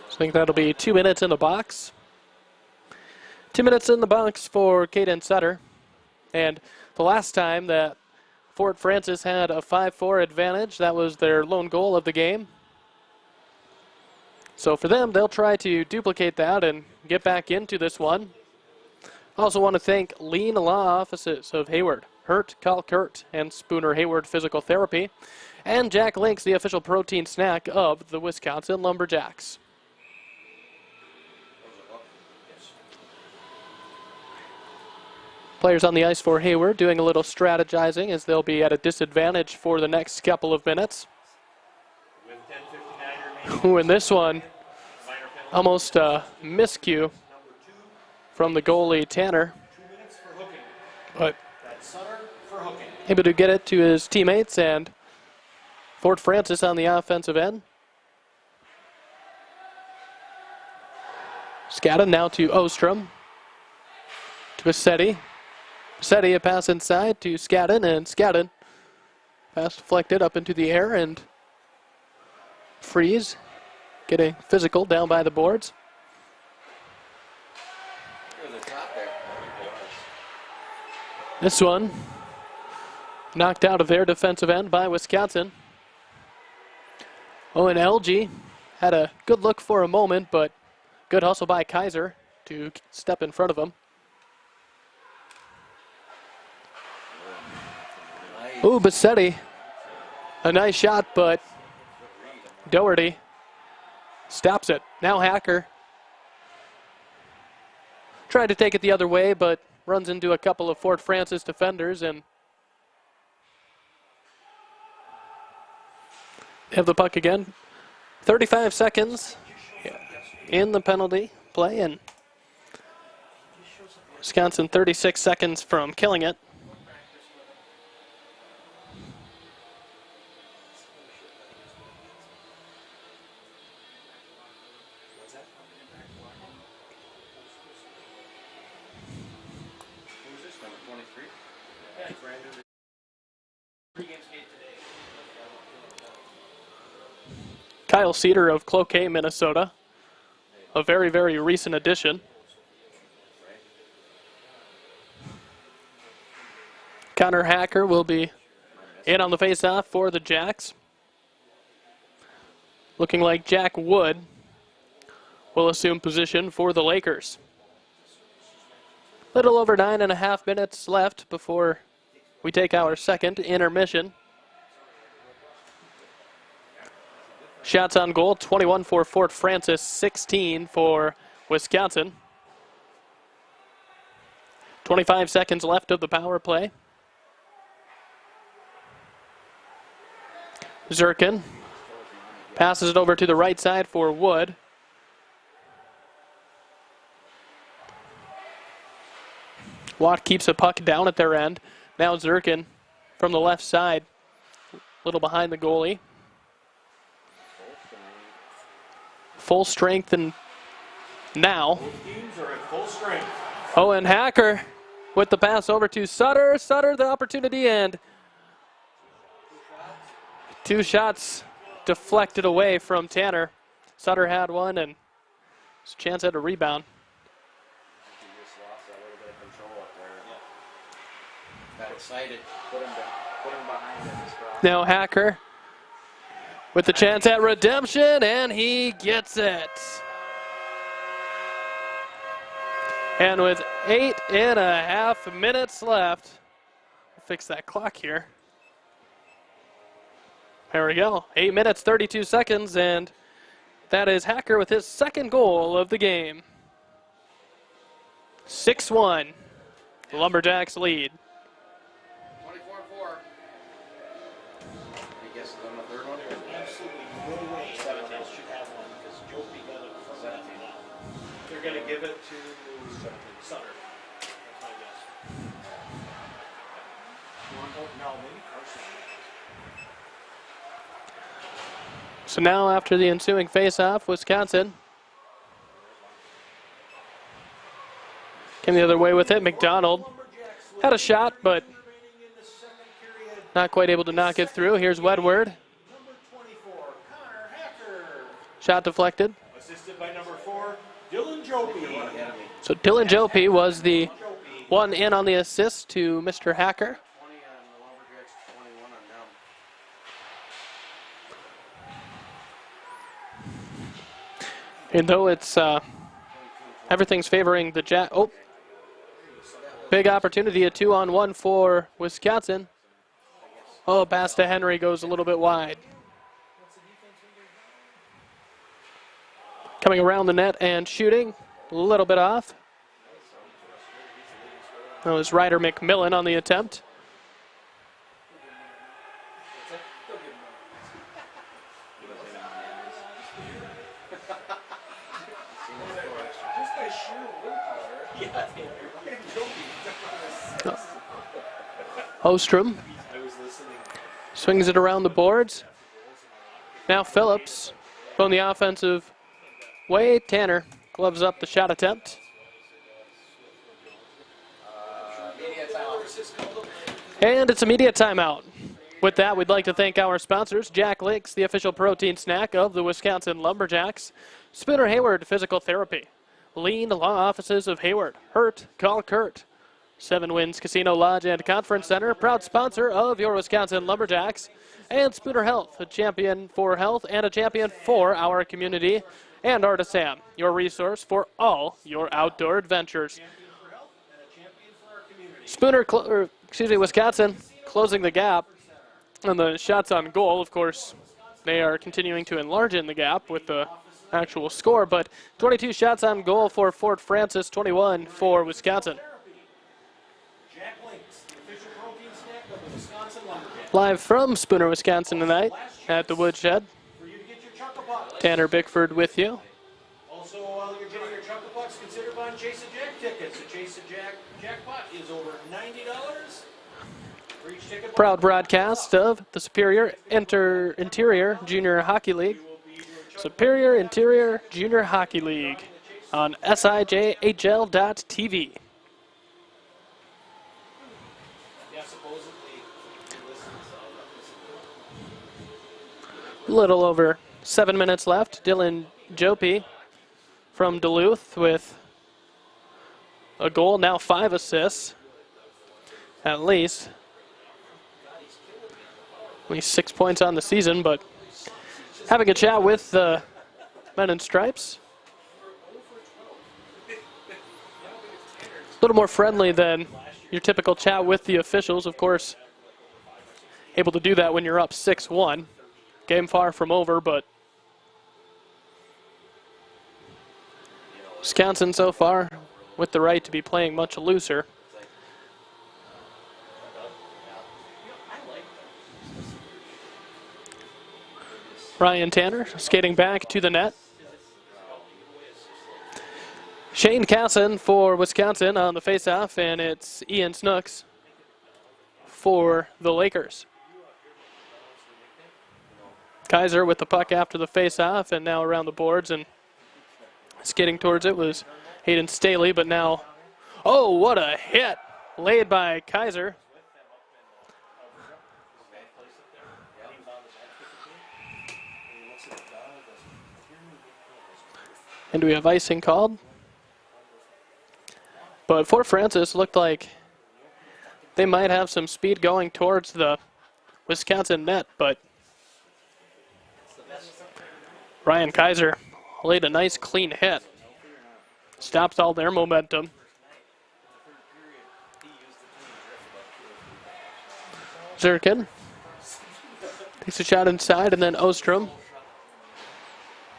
So I think that'll be 2 minutes in the box. 2 minutes in the box for Caden Sutter. And the last time that Fort Francis had a 5-4 advantage, that was their lone goal of the game. So for them, they'll try to duplicate that and get back into this one. Also want to thank Lean Law Offices of Hayward, Hurt, Kalkurt, and Spooner Hayward Physical Therapy, and Jack Links, the official protein snack of the Wisconsin Lumberjacks. Players on the ice for Hayward doing a little strategizing as they'll be at a disadvantage for the next couple of minutes. With 10:59 remaining. Ooh, and this one, Minor penalty. almost a miscue Number 2, from the goalie Tanner, 2 minutes for hooking. but That's Sutter for hooking. able to get it to his teammates, and Fort Francis on the offensive end. Scadden now to Ostrom. To Bassetti. Bassetti, a pass inside to Scadden, and Scadden pass deflected up into the air, and Freeze getting physical down by the boards. There's a top there. This one knocked out of their defensive end by Wisconsin. Oh, and LG had a good look for a moment, but good hustle by Kaiser to step in front of him. Ooh, Bassetti. A nice shot, but Doherty stops it. Now Hacker tried to take it the other way, but runs into a couple of Fort Francis defenders, and have the puck again. 35 seconds in the penalty play, and Wisconsin 36 seconds from killing it. Who's this, number 23? Kyle Cedar of Cloquet, Minnesota. A very, very recent addition. Connor Hacker will be in on the faceoff for the Jacks. Looking like Jack Wood will assume position for the Lakers. Little over 9.5 minutes left before we take our second intermission. Shots on goal, 21 for Fort Francis, 16 for Wisconsin. 25 seconds left of the power play. Zirkin passes it over to the right side for Wood. Watt keeps a puck down at their end. Now Zirkin from the left side, a little behind the goalie. Full strength and now. Both teams are at full strength. Owen Hacker with the pass over to Sutter. Sutter the opportunity and 2 shots deflected away from Tanner. Sutter had one and his chance at a rebound. He just lost a little bit of control up there. Got excited. Put him behind him. Now Hacker with the chance at redemption, and he gets it. And with 8.5 minutes left, we'll fix that clock here. There we go, 8 minutes, 32 seconds, and that is Hacker with his second goal of the game. 6-1, the Lumberjacks lead. 24-4. I guess on the third one. There's absolutely no way anyone else should have one because Jopi got it from that now. They're going to give it to Sutter. That's my guess. No, maybe Carson. So now after the ensuing face-off, Wisconsin came the other way with it. McDonald had a shot, but not quite able to knock it through. Here's Wedward. Number 24, Connor Hacker. Shot deflected. Assisted by number 4, Dylan Jopi. So Dylan Jopi was the one in on the assist to Mr. Hacker. 20 on the Lumberjacks, 21 on them. And though it's everything's favoring the Jack. Oh, big opportunity, a 2-on-1 for Wisconsin. Oh, pass to Henry goes a little bit wide. Coming around the net and shooting, a little bit off. That was Ryder McMillan on the attempt. Just by sheer willpower. Ostrom swings it around the boards. Now Phillips on the offensive way. Tanner gloves up the shot attempt. And it's immediate timeout. With that, we'd like to thank our sponsors, Jack Links, the official protein snack of the Wisconsin Lumberjacks, Spooner Hayward Physical Therapy, Lean Law Offices of Hayward, Hurt, call Kurt, 7 Winds Casino Lodge and Conference Center, proud sponsor of your Wisconsin Lumberjacks, and Spooner Health, a champion for health and a champion for our community, and Artisan, your resource for all your outdoor adventures. Wisconsin closing the gap on the shots on goal. Of course, they are continuing to enlarge in the gap with the actual score, but 22 shots on goal for Fort Francis, 21 for Wisconsin. Live from Spooner, Wisconsin tonight at the Woodshed. Tanner Bickford with you. Also, while you're getting your Chuckle Pucks, consider buying Chase a Jack tickets. The Chase a Jack jackpot is over $90 for each ticket. Proud broadcast of the Superior Interior Junior Hockey League. Superior Interior Junior Hockey League on SIJHL.TV. A little over 7 minutes left. Dylan Jopi from Duluth with a goal, now 5 assists, at least. Only 6 points on the season, but having a chat with the men in stripes. A little more friendly than your typical chat with the officials, of course. Able to do that when you're up 6-1. Game far from over, but Wisconsin so far with the right to be playing much looser. Ryan Tanner skating back to the net. Shane Casson for Wisconsin on the faceoff, and it's Ian Snooks for the Lakers. Kaiser with the puck after the faceoff, and now around the boards, and skating towards it was Hayden Staley, but now, oh, what a hit laid by Kaiser. And we have icing called. But Fort Francis looked like they might have some speed going towards the Wisconsin net, but Ryan Kaiser laid a nice clean hit. Stops all their momentum. Zirkin takes a shot inside, and then Ostrom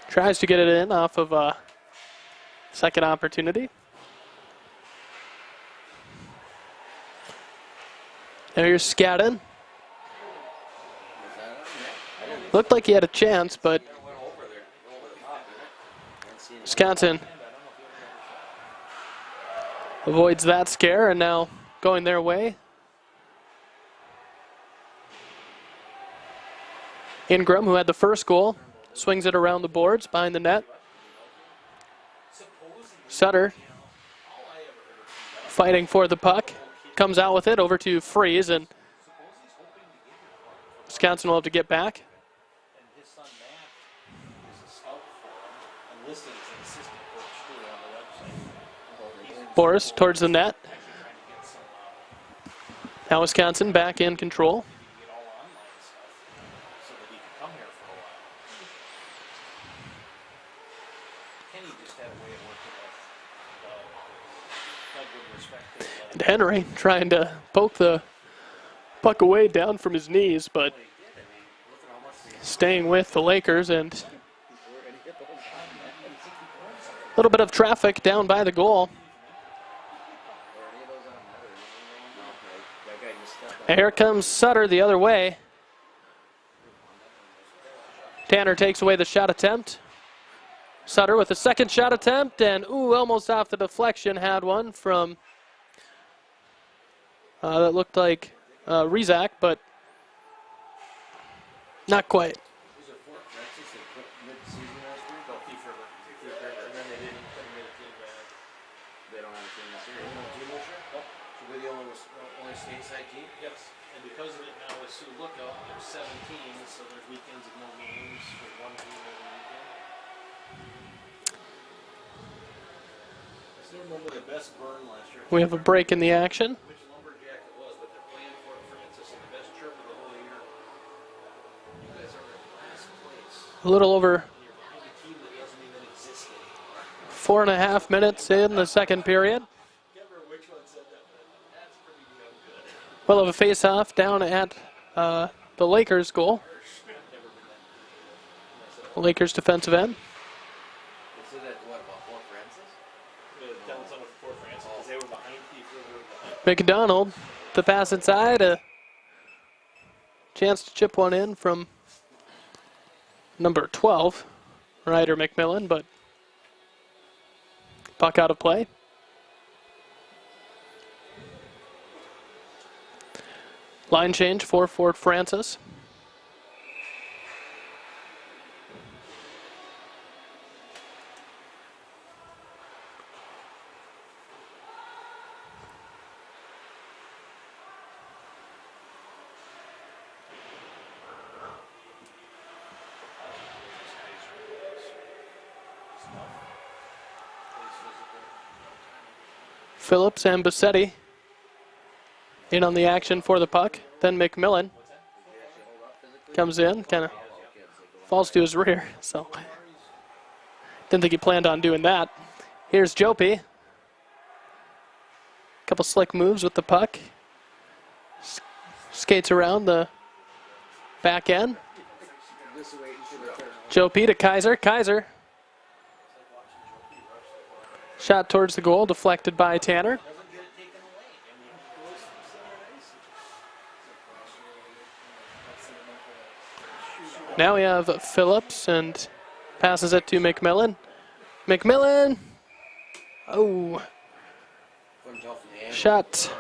tries to get it in off of a second opportunity. Now here's Skadden. Looked like he had a chance, but Wisconsin avoids that scare, and now going their way. Ingram, who had the first goal, swings it around the boards behind the net. Sutter fighting for the puck. Comes out with it over to Freeze, and Wisconsin will have to get back. Boris towards the net. Now Wisconsin back in control. And Henry trying to poke the puck away down from his knees, but staying with the Lakers, and a little bit of traffic down by the goal. And here comes Sutter the other way. Tanner takes away the shot attempt. Sutter with a second shot attempt, and ooh, almost off the deflection, had one from that looked like Rizak, but not quite. Yes, and because of it now with Sioux Lookout, there's 17, so there's weekends of no games for one game every weekend. I still remember the best burn last year. We have a break in the action. Which Lumberjack it was, but they're playing Fort Francis, and the best trip of the whole year. You guys are in last place. A little over You're behind a team that doesn't even exist anymore. 4.5 minutes in the second period. Can't remember which one said that, but that's pretty damn good. We'll have a face-off down at the Lakers' goal. Lakers defensive end. They said that, what, about Fort Francis? Downtown with Fort Francis, because they were behind people. McDonald, the pass inside, a chance to chip one in from number 12, Ryder McMillan, but puck out of play. Line change for Fort Francis. Phillips and Bassetti in on the action for the puck. Then McMillan comes in, kind of falls to his rear, so didn't think he planned on doing that. Here's Jopi. Couple slick moves with the puck. Skates around the back end. Jopi to Kaiser. Kaiser. Shot towards the goal, deflected by Tanner. Now we have Phillips and passes it to McMillan. McMillan! Oh. Shot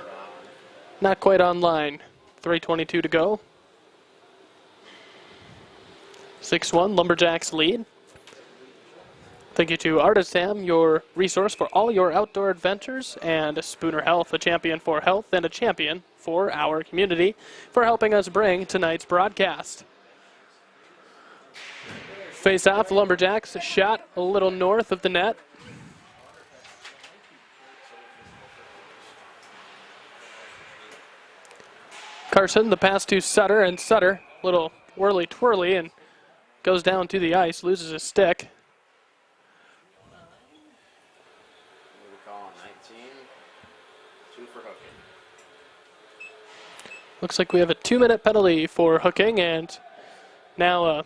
not quite on line. 3:22 to go. 6-1, Lumberjacks lead. Thank you to Artisam, your resource for all your outdoor adventures, and Spooner Health, a champion for health and a champion for our community, for helping us bring tonight's broadcast. Face off, the Lumberjacks, a shot a little north of the net. Carson, the pass to Sutter, and Sutter, little whirly-twirly, and goes down to the ice, loses his stick. Looks like we have a 2-minute penalty for hooking, and now a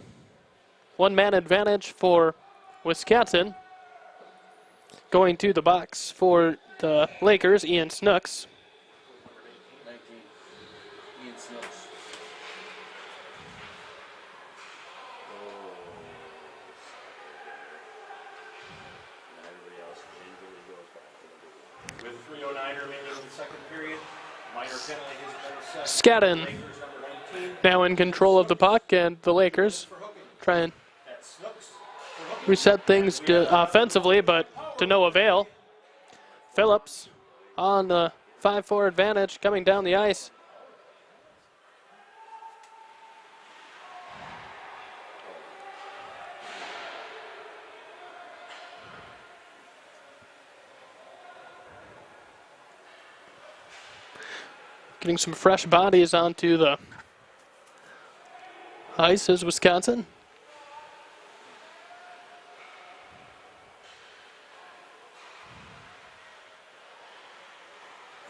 one-man advantage for Wisconsin. Going to the box for the Lakers, Ian Snooks. With 3:09 remaining in the second period, minor penalty has been assessed. Scadden Lakers number 19. now in control of the puck, and the Lakers try and That's Snooks for hooking. reset things offensively, but to no avail. Phillips on the 5-4 advantage coming down the ice. Getting some fresh bodies onto the ice is Wisconsin.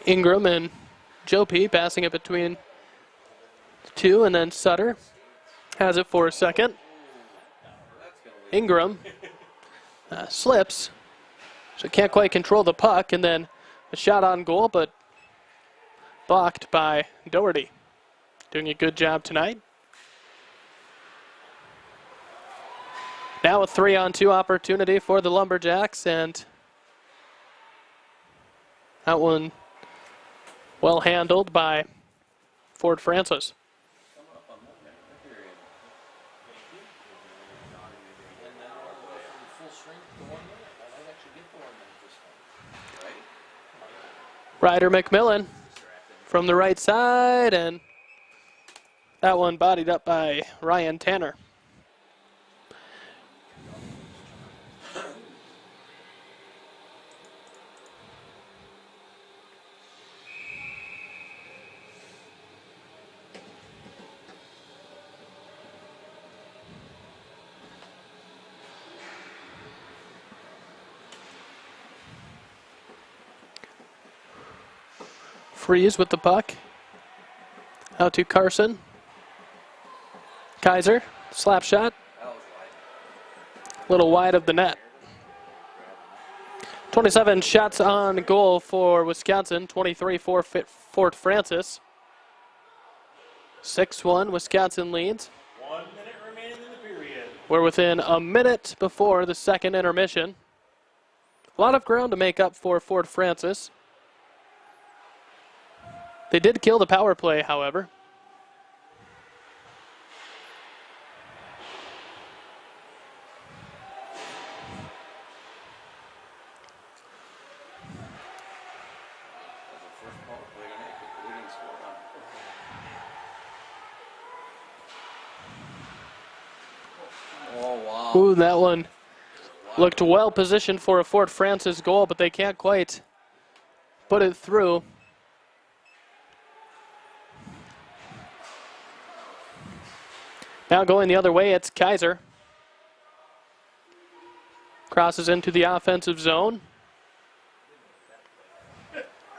Ingram and Jopi passing it between the two, and then Sutter has it for a second. Ingram slips, so can't quite control the puck, and then a shot on goal, but blocked by Doherty. Doing a good job tonight. Now a 3-on-2 opportunity for the Lumberjacks, and that one well handled by Ford Francis. Ryder McMillan from the right side, and that one bodied up by Ryan Tanner. Freeze with the puck. Out to Carson. Kaiser, slap shot. A little wide of the net. 27 shots on goal for Wisconsin, 23 for Fort Francis. 6-1, Wisconsin leads. 1 minute remaining in the period. We're within a minute before the second intermission. A lot of ground to make up for Fort Francis. They did kill the power play, however. Oh, wow. Ooh, that one looked well positioned for a Fort Francis goal, but they can't quite put it through. Now going the other way, it's Kaiser. Crosses into the offensive zone.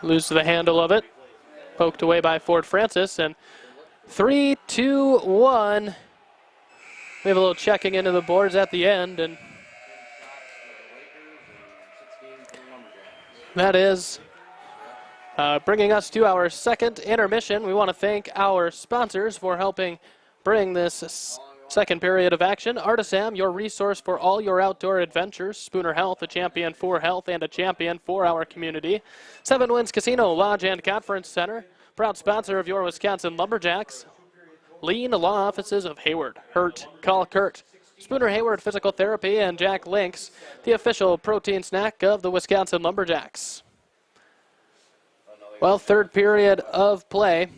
Loses the handle of it. Poked away by Ford Francis. And 3, 2, 1. We have a little checking into the boards at the end. And that is bringing us to our second intermission. We want to thank our sponsors for helping bring this second period of action. Artisam, your resource for all your outdoor adventures. Spooner Health, a champion for health and a champion for our community. Seven Winds Casino, Lodge and Conference Center, proud sponsor of your Wisconsin Lumberjacks. Lean Law Offices of Hayward, Hurt, Call Kurt. Spooner Hayward Physical Therapy and Jack Links, the official protein snack of the Wisconsin Lumberjacks. Well, third period of play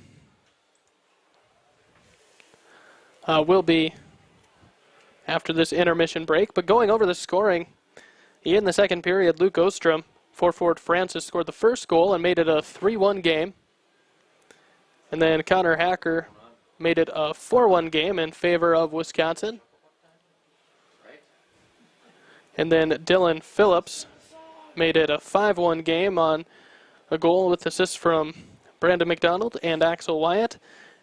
will be after this intermission break. But going over the scoring, in the second period, Luke Ostrom for Ford Francis scored the first goal and made it a 3-1 game. And then Connor Hacker made it a 4-1 game in favor of Wisconsin. And then Dylan Phillips made it a 5-1 game on a goal with assists from Brandon McDonald and Axel Wyatt.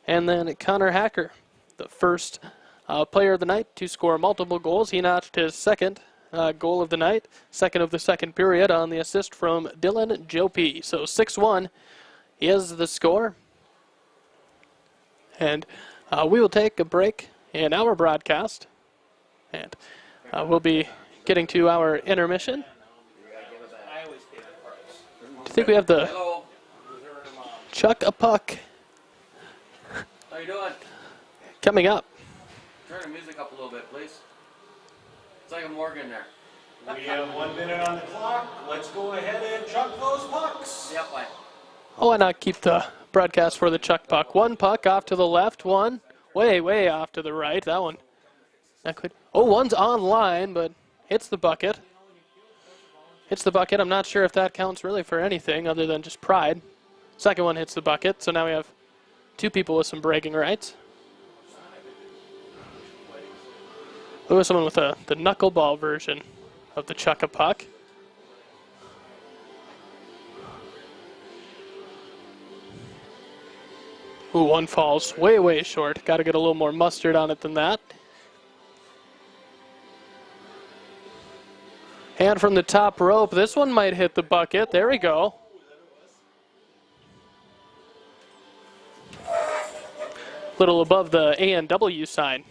And then Connor Hacker, the first player of the night to score multiple goals. He notched his second goal of the night, second of the second period, on the assist from Dylan Jope. So 6-1 is the score. And we will take a break in our broadcast. And we'll be getting to our intermission. Do you think we have the Chuck a Puck How you doing? coming up? Turn the music up a little bit, please. It's like a Morgan there. We have 1 minute on the clock. Let's go ahead and chuck those pucks. Yep, I. Oh, why not keep the broadcast for the Chuck Puck? One puck off to the left, one way off to the right. That one. That could. Oh, one's on line, but hits the bucket. Hits the bucket. I'm not sure if that counts really for anything other than just pride. Second one hits the bucket, so now we have two people with some bragging rights. There was someone with the knuckleball version of the Chuck a Puck. Ooh, one falls way short. Got to get a little more mustard on it than that. And from the top rope, this one might hit the bucket. There we go. Little above the A&W sign.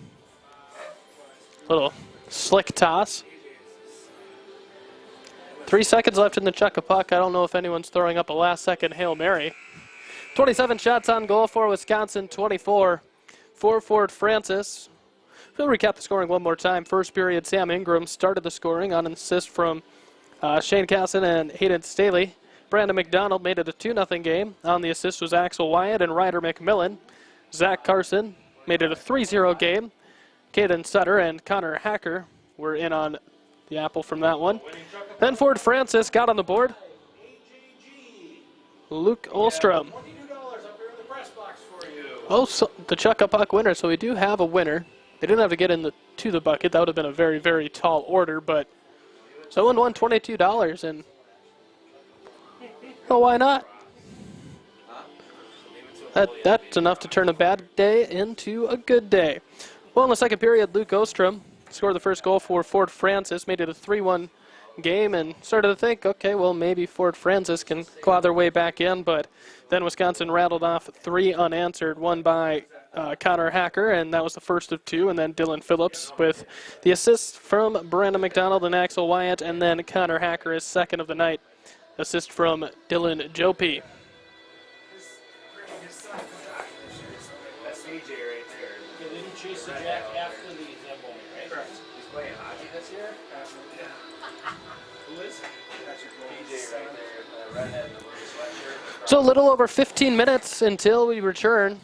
Little slick toss. 3 seconds left in the Chuck a Puck. I don't know if anyone's throwing up a last-second Hail Mary. 27 shots on goal for Wisconsin, 24 for Ford Francis. We'll recap the scoring one more time. First period, Sam Ingram started the scoring on an assist from Shane Casson and Hayden Staley. Brandon McDonald made it a 2-0 game. On the assist was Axel Wyatt and Ryder McMillan. Zach Carson made it a 3-0 game. Caden Sutter and Connor Hacker were in on the apple from that one. Then Ford Francis got on the board. Luke Olstrom. Oh, so the Chuck a Puck winner, so we do have a winner. They didn't have to get to the bucket. That would have been a very tall order, but someone won $22, and oh, why not? That's enough to turn a bad day into a good day. Well, in the second period, Luke Ostrom scored the first goal for Ford Francis, made it a 3-1 game, and started to think, okay, well, maybe Ford Francis can claw their way back in, but then Wisconsin rattled off 3 unanswered, one by Connor Hacker, and that was the first of 2, and then Dylan Phillips with the assist from Brandon McDonald and Axel Wyatt, and then Connor Hacker is second of the night, assist from Dylan Jope. That's AJ right there. Yeah, they didn't chase the Jack after the Zamboni, right? Correct. He's playing hockey this year? Yeah. Who is? That's your goalie. AJ right there, the redhead in the blue sweatshirt. So a little over 15 minutes until we return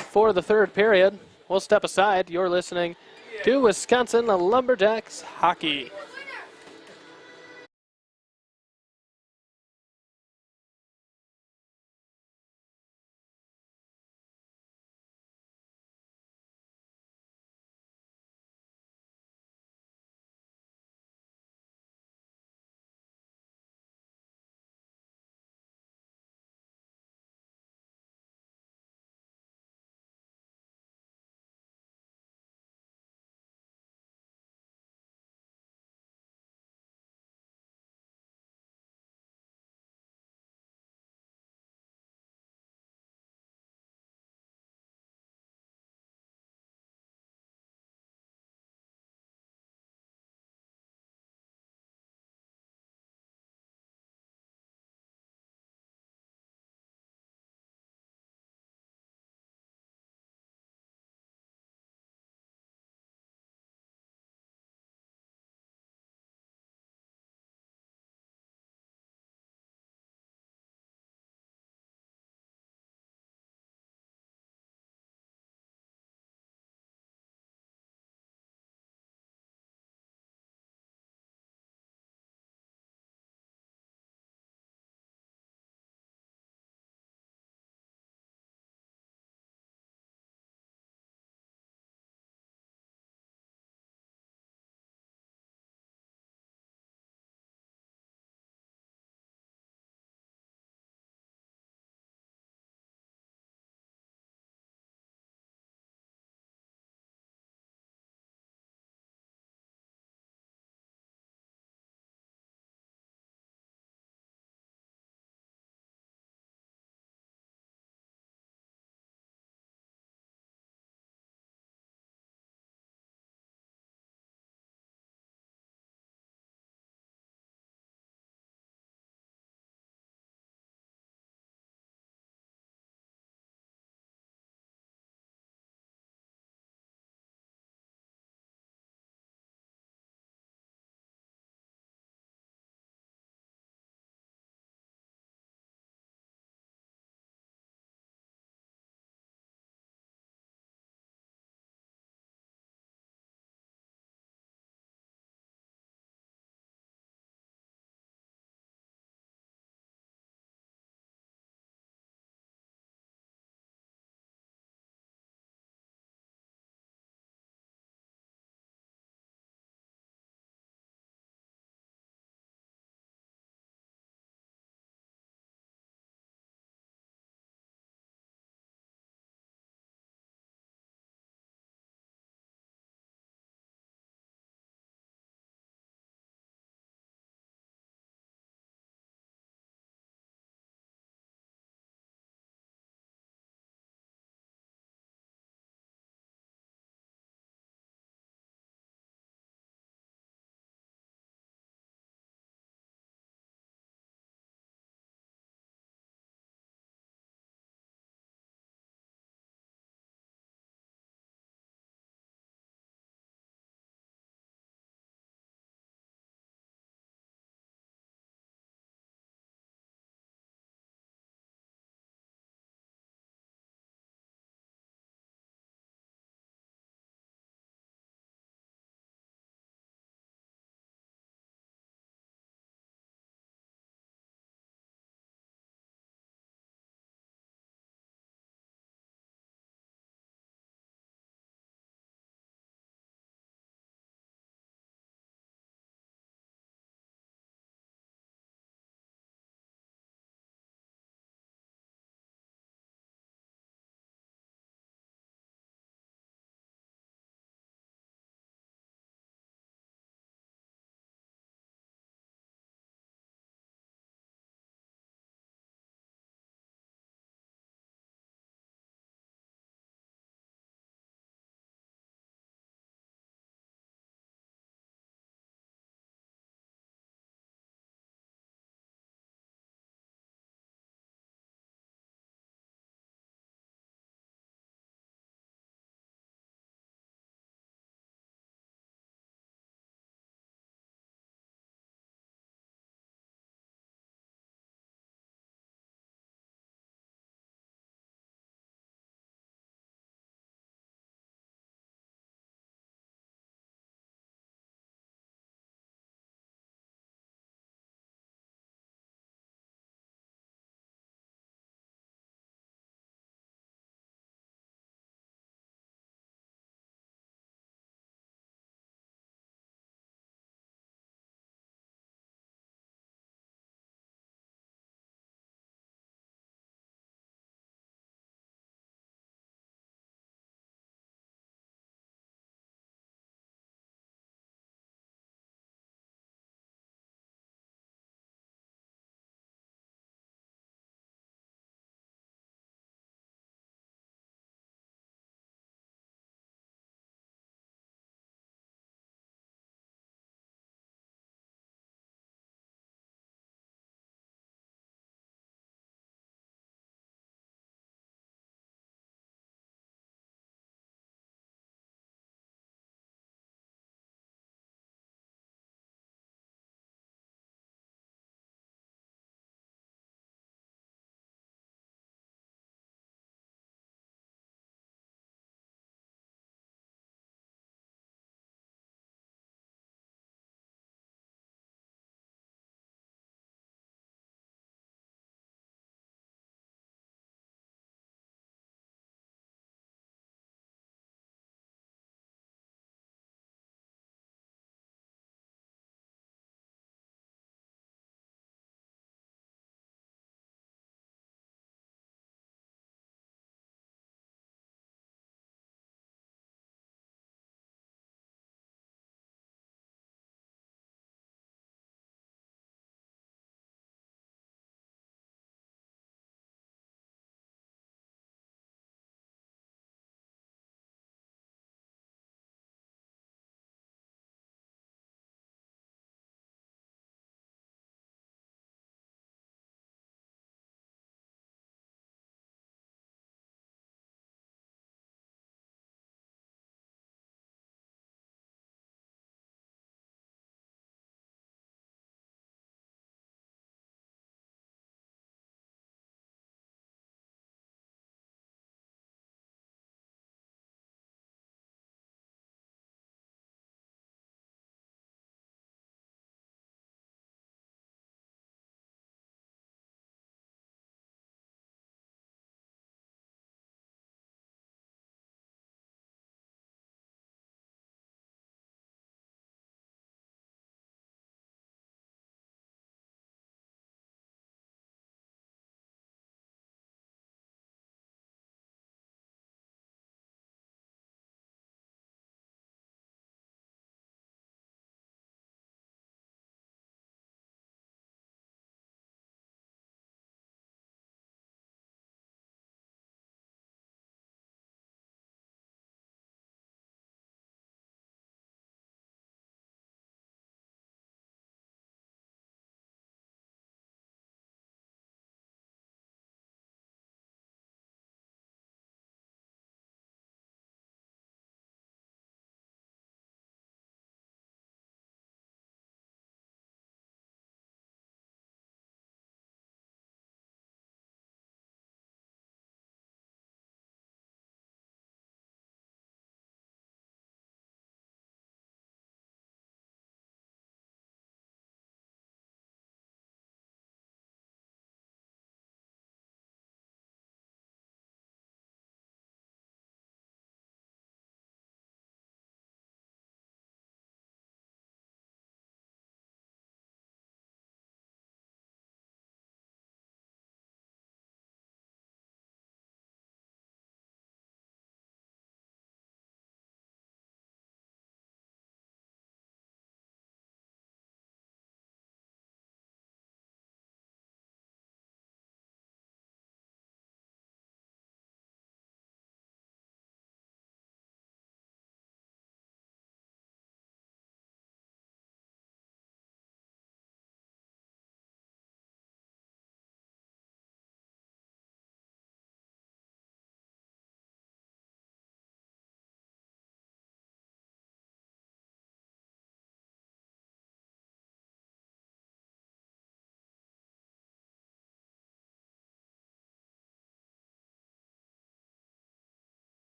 for the third period. We'll step aside. You're listening to Wisconsin Lumberjacks hockey.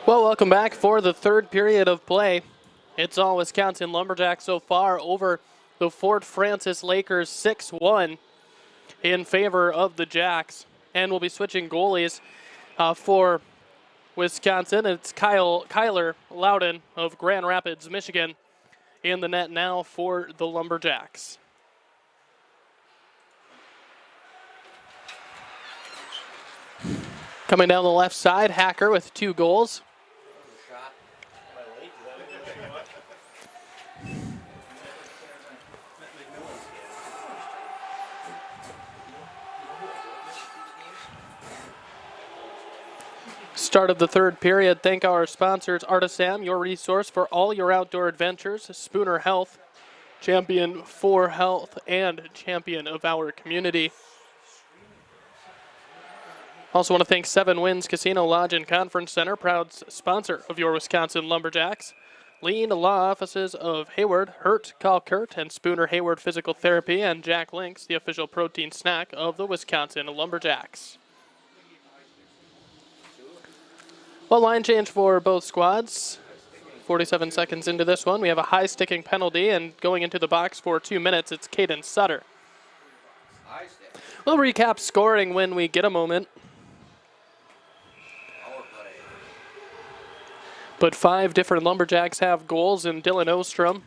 Well, welcome back for the third period of play. It's all Wisconsin Lumberjacks so far over the Fort Francis Lakers 6-1 in favor of the Jacks. And we'll be switching goalies for Wisconsin. It's Kyler Loudon of Grand Rapids, Michigan, in the net now for the Lumberjacks. Coming down the left side, Hacker with 2 goals. Start of the third period. Thank our sponsors, Artisan, your resource for all your outdoor adventures, Spooner Health, champion for health and champion of our community. Also want to thank 7 Winds Casino Lodge and Conference Center, proud sponsor of your Wisconsin Lumberjacks. Lean Law Offices of Hayward, Hurt, Call Kurt, and Spooner Hayward Physical Therapy, and Jack Links, the official protein snack of the Wisconsin Lumberjacks. Well, line change for both squads. 47 seconds into this one, we have a high sticking penalty, and going into the box for 2 minutes, it's Caden Sutter. We'll recap scoring when we get a moment. But 5 different Lumberjacks have goals, and Dylan Ostrom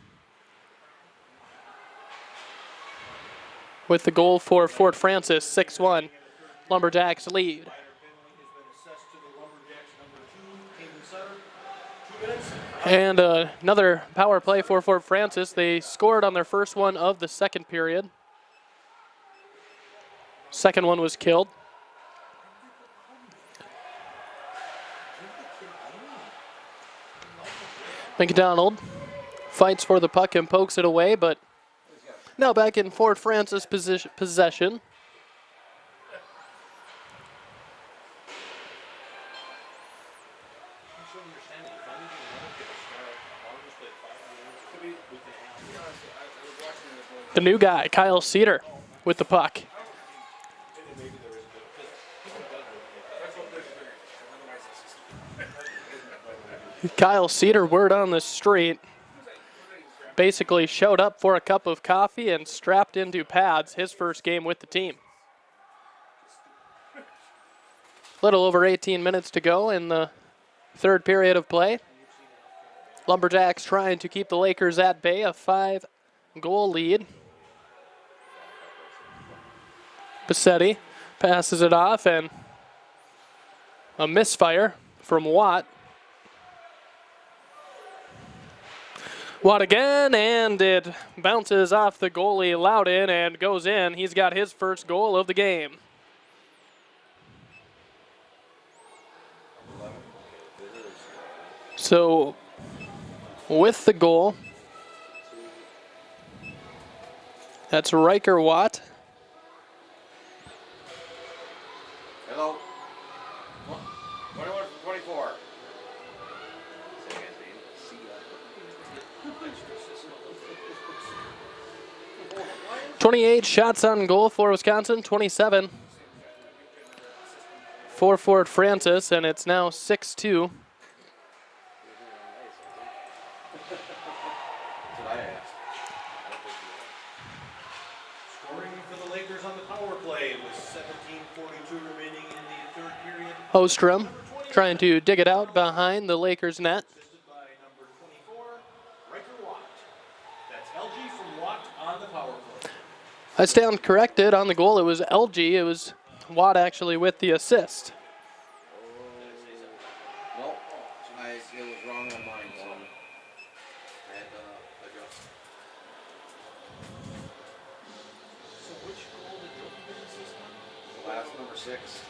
with the goal for Fort Francis, 6-1. Lumberjacks lead. And another power play for Fort Francis. They scored on their first one of the second period. Second one was killed. McDonald fights for the puck and pokes it away, but now back in Fort Francis possession. The new guy, Kyle Cedar, with the puck. Kyle Cedar, word on the street, basically showed up for a cup of coffee and strapped into pads his first game with the team. Little over 18 minutes to go in the third period of play. Lumberjacks trying to keep the Lakers at bay, a 5-goal lead. Bassetti passes it off, and a misfire from Watt. Watt again, and it bounces off the goalie Loudon and goes in. He's got his first goal of the game. So, with the goal, that's Riker Watt. Hello. 21 from 24. 28 shots on goal for Wisconsin, 27 for Fort Francis, and it's now 6-2. Scoring for the Lakers on the power play with 17:42 remaining in the third period. Ostrom trying to dig it out behind the Lakers net. Assisted by number 24, Riker Watt. That's LG from Watt on the power play. I stand corrected on the goal. It was LG. It was Watt actually with the assist. No, it was wrong on mine, so I had to adjust. So which goal did you assist on? Last number 6.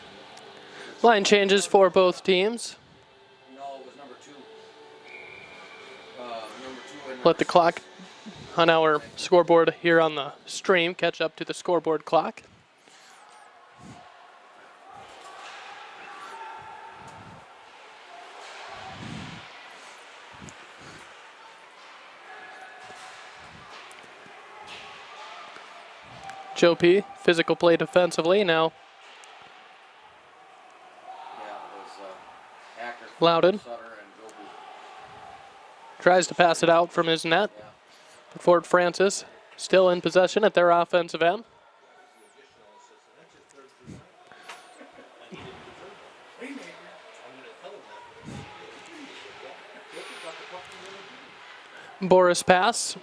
Line changes for both teams. No, it was number 2. Number 2 and Let the clock on our scoreboard here on the stream catch up to the scoreboard clock. Joe P, physical play defensively now. Yeah, it was Hacker, Loudon Sutter, and Gobu. tries to pass it out from his net. Yeah. Fort Francis still in possession at their offensive end. Boris pass,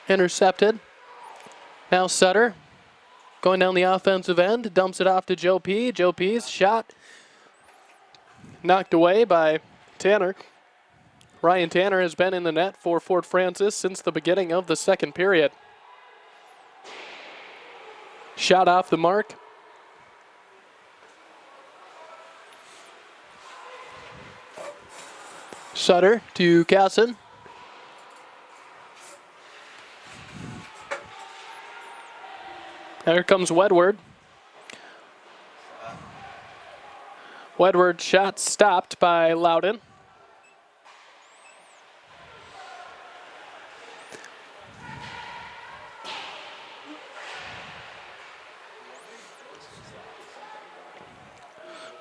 intercepted. Now Sutter going down the offensive end, dumps it off to Joe P. Joe P's shot knocked away by Tanner. Ryan Tanner has been in the net for Fort Francis since the beginning of the second period. Shot off the mark. Sutter to Casson. Here comes Wedward. Wedward shot stopped by Loudon.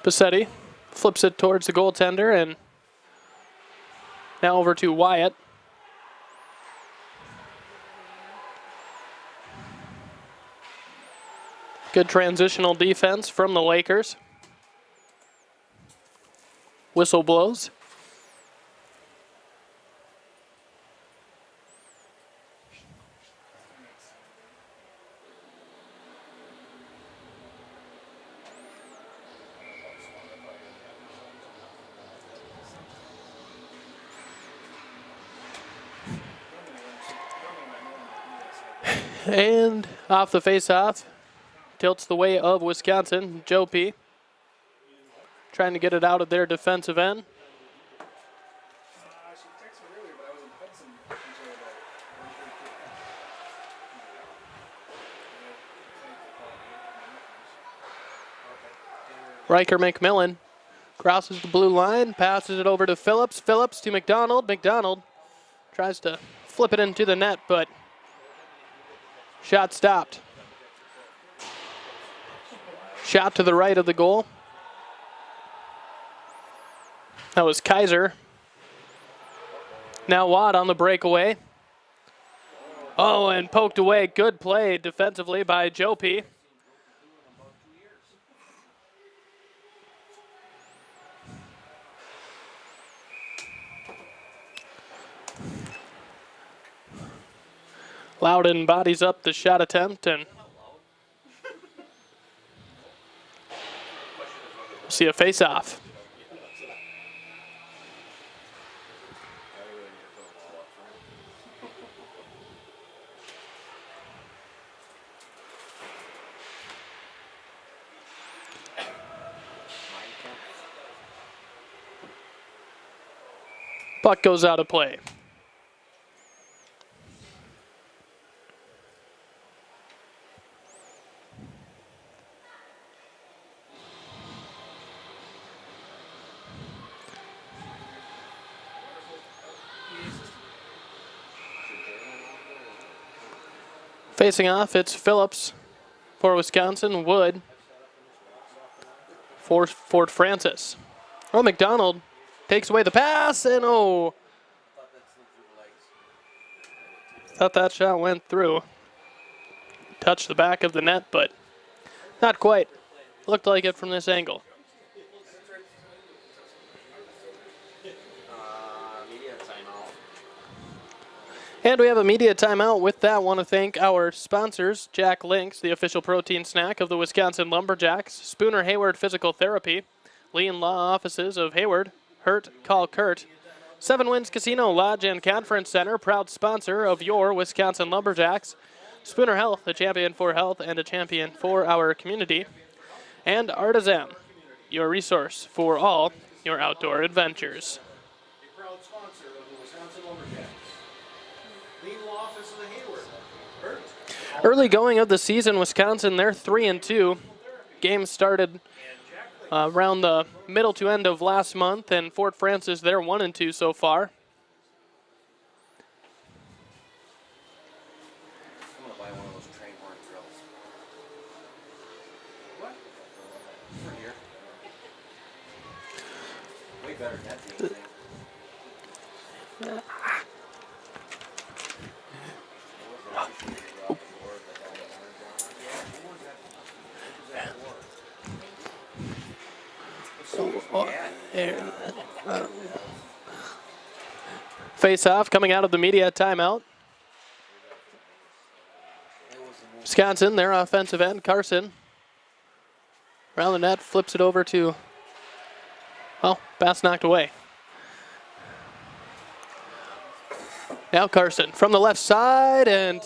Passetti flips it towards the goaltender, and now over to Wyatt. Good transitional defense from the Lakers. Whistle blows. And off the face-off, tilts the way of Wisconsin. Joe P. trying to get it out of their defensive end. Riker McMillan crosses the blue line, passes it over to Phillips. Phillips to McDonald. McDonald tries to flip it into the net, but shot stopped. Shot to the right of the goal. That was Kaiser. Now Watt on the breakaway. Oh, and poked away. Good play defensively by Joe P. Loudon bodies up the shot attempt, and see a face-off. Puck goes out of play. Facing off, it's Phillips for Wisconsin, Wood for Fort Francis. Oh, McDonald takes away the pass, and oh, thought that shot went through. Touched the back of the net, but not quite. Looked like it from this angle. And we have a media timeout. With that, I want to thank our sponsors, Jack Links, the official protein snack of the Wisconsin Lumberjacks, Spooner Hayward Physical Therapy, Lean Law Offices of Hayward, Hurt, Call Kurt, Seven Winds Casino, Lodge, and Conference Center, proud sponsor of your Wisconsin Lumberjacks, Spooner Health, a champion for health and a champion for our community, and Artisan, your resource for all your outdoor adventures. A proud sponsor of the Wisconsin Lumberjacks. Lean Law Office of the Hayward. Hurt. Early going of the season, Wisconsin, they're 3-2. Game started around the middle to end of last month, and Fort Francis, they're 1-2 so far. I'm gonna buy one of those train horn drills. What? For here. Wait better net team, I think. Face off coming out of the media timeout. Wisconsin, their offensive end, Carson. Around the net, flips it over to, well, pass knocked away. Now Carson from the left side, and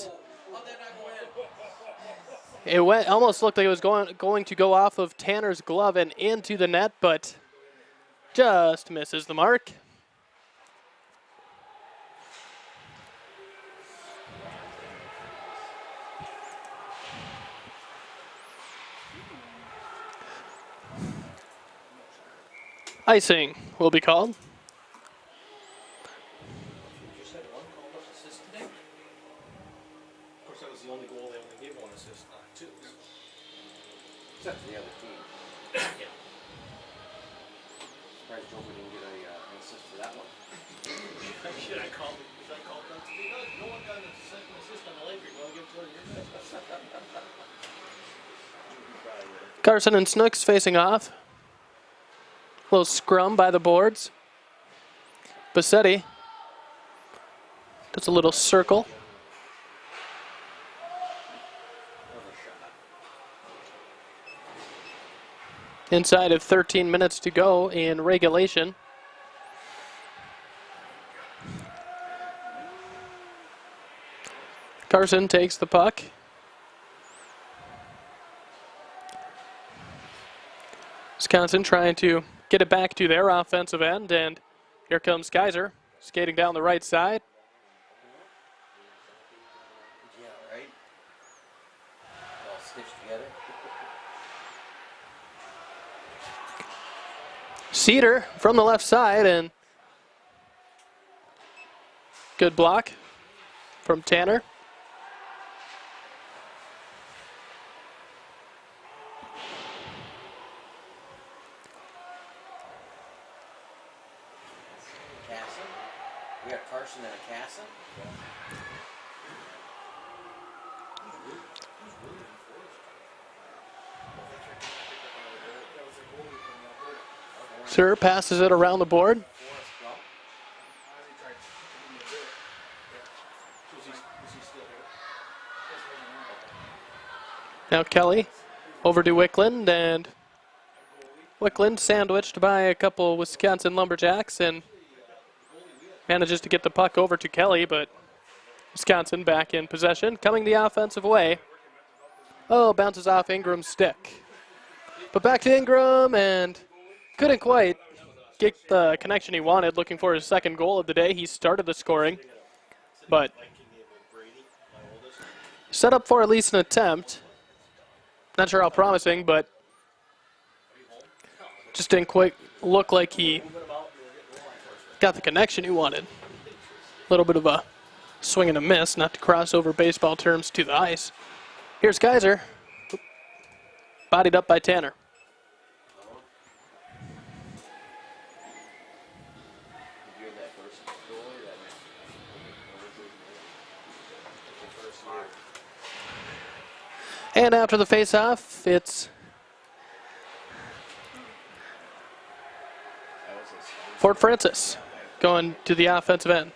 it went, almost looked like it was going to go off of Tanner's glove and into the net, but just misses the mark. Icing will be called. You just had one called up assist today? Of course, that was the only goal. They only gave one assist, not two. Except for the other team. Yeah. Surprised Joker didn't get an assist for that one. Should I call that today? No one got an assist on the Lakers. You want to give it to your guys? Carson and Snooks facing off. Little scrum by the boards. Bassetti does a little circle. Inside of 13 minutes to go in regulation. Carson takes the puck. Wisconsin trying to get it back to their offensive end, and here comes Kaiser skating down the right side. Yeah, right? All stitched together. Cedar from the left side, and good block from Tanner. We got Carson and a Casson. Sir passes it around the board. Now Kelly over to Wickland, and Wickland sandwiched by a couple Wisconsin Lumberjacks and manages to get the puck over to Kelly, but Wisconsin back in possession, coming the offensive way. Oh, bounces off Ingram's stick. But back to Ingram, and couldn't quite get the connection he wanted, looking for his second goal of the day. He started the scoring, but set up for at least an attempt. Not sure how promising, but just didn't quite look like he got the connection he wanted. A little bit of a swing and a miss, not to cross over baseball terms to the ice. Here's Kaiser, bodied up by Tanner. And after the face-off, it's Fort Francis going to the offensive end.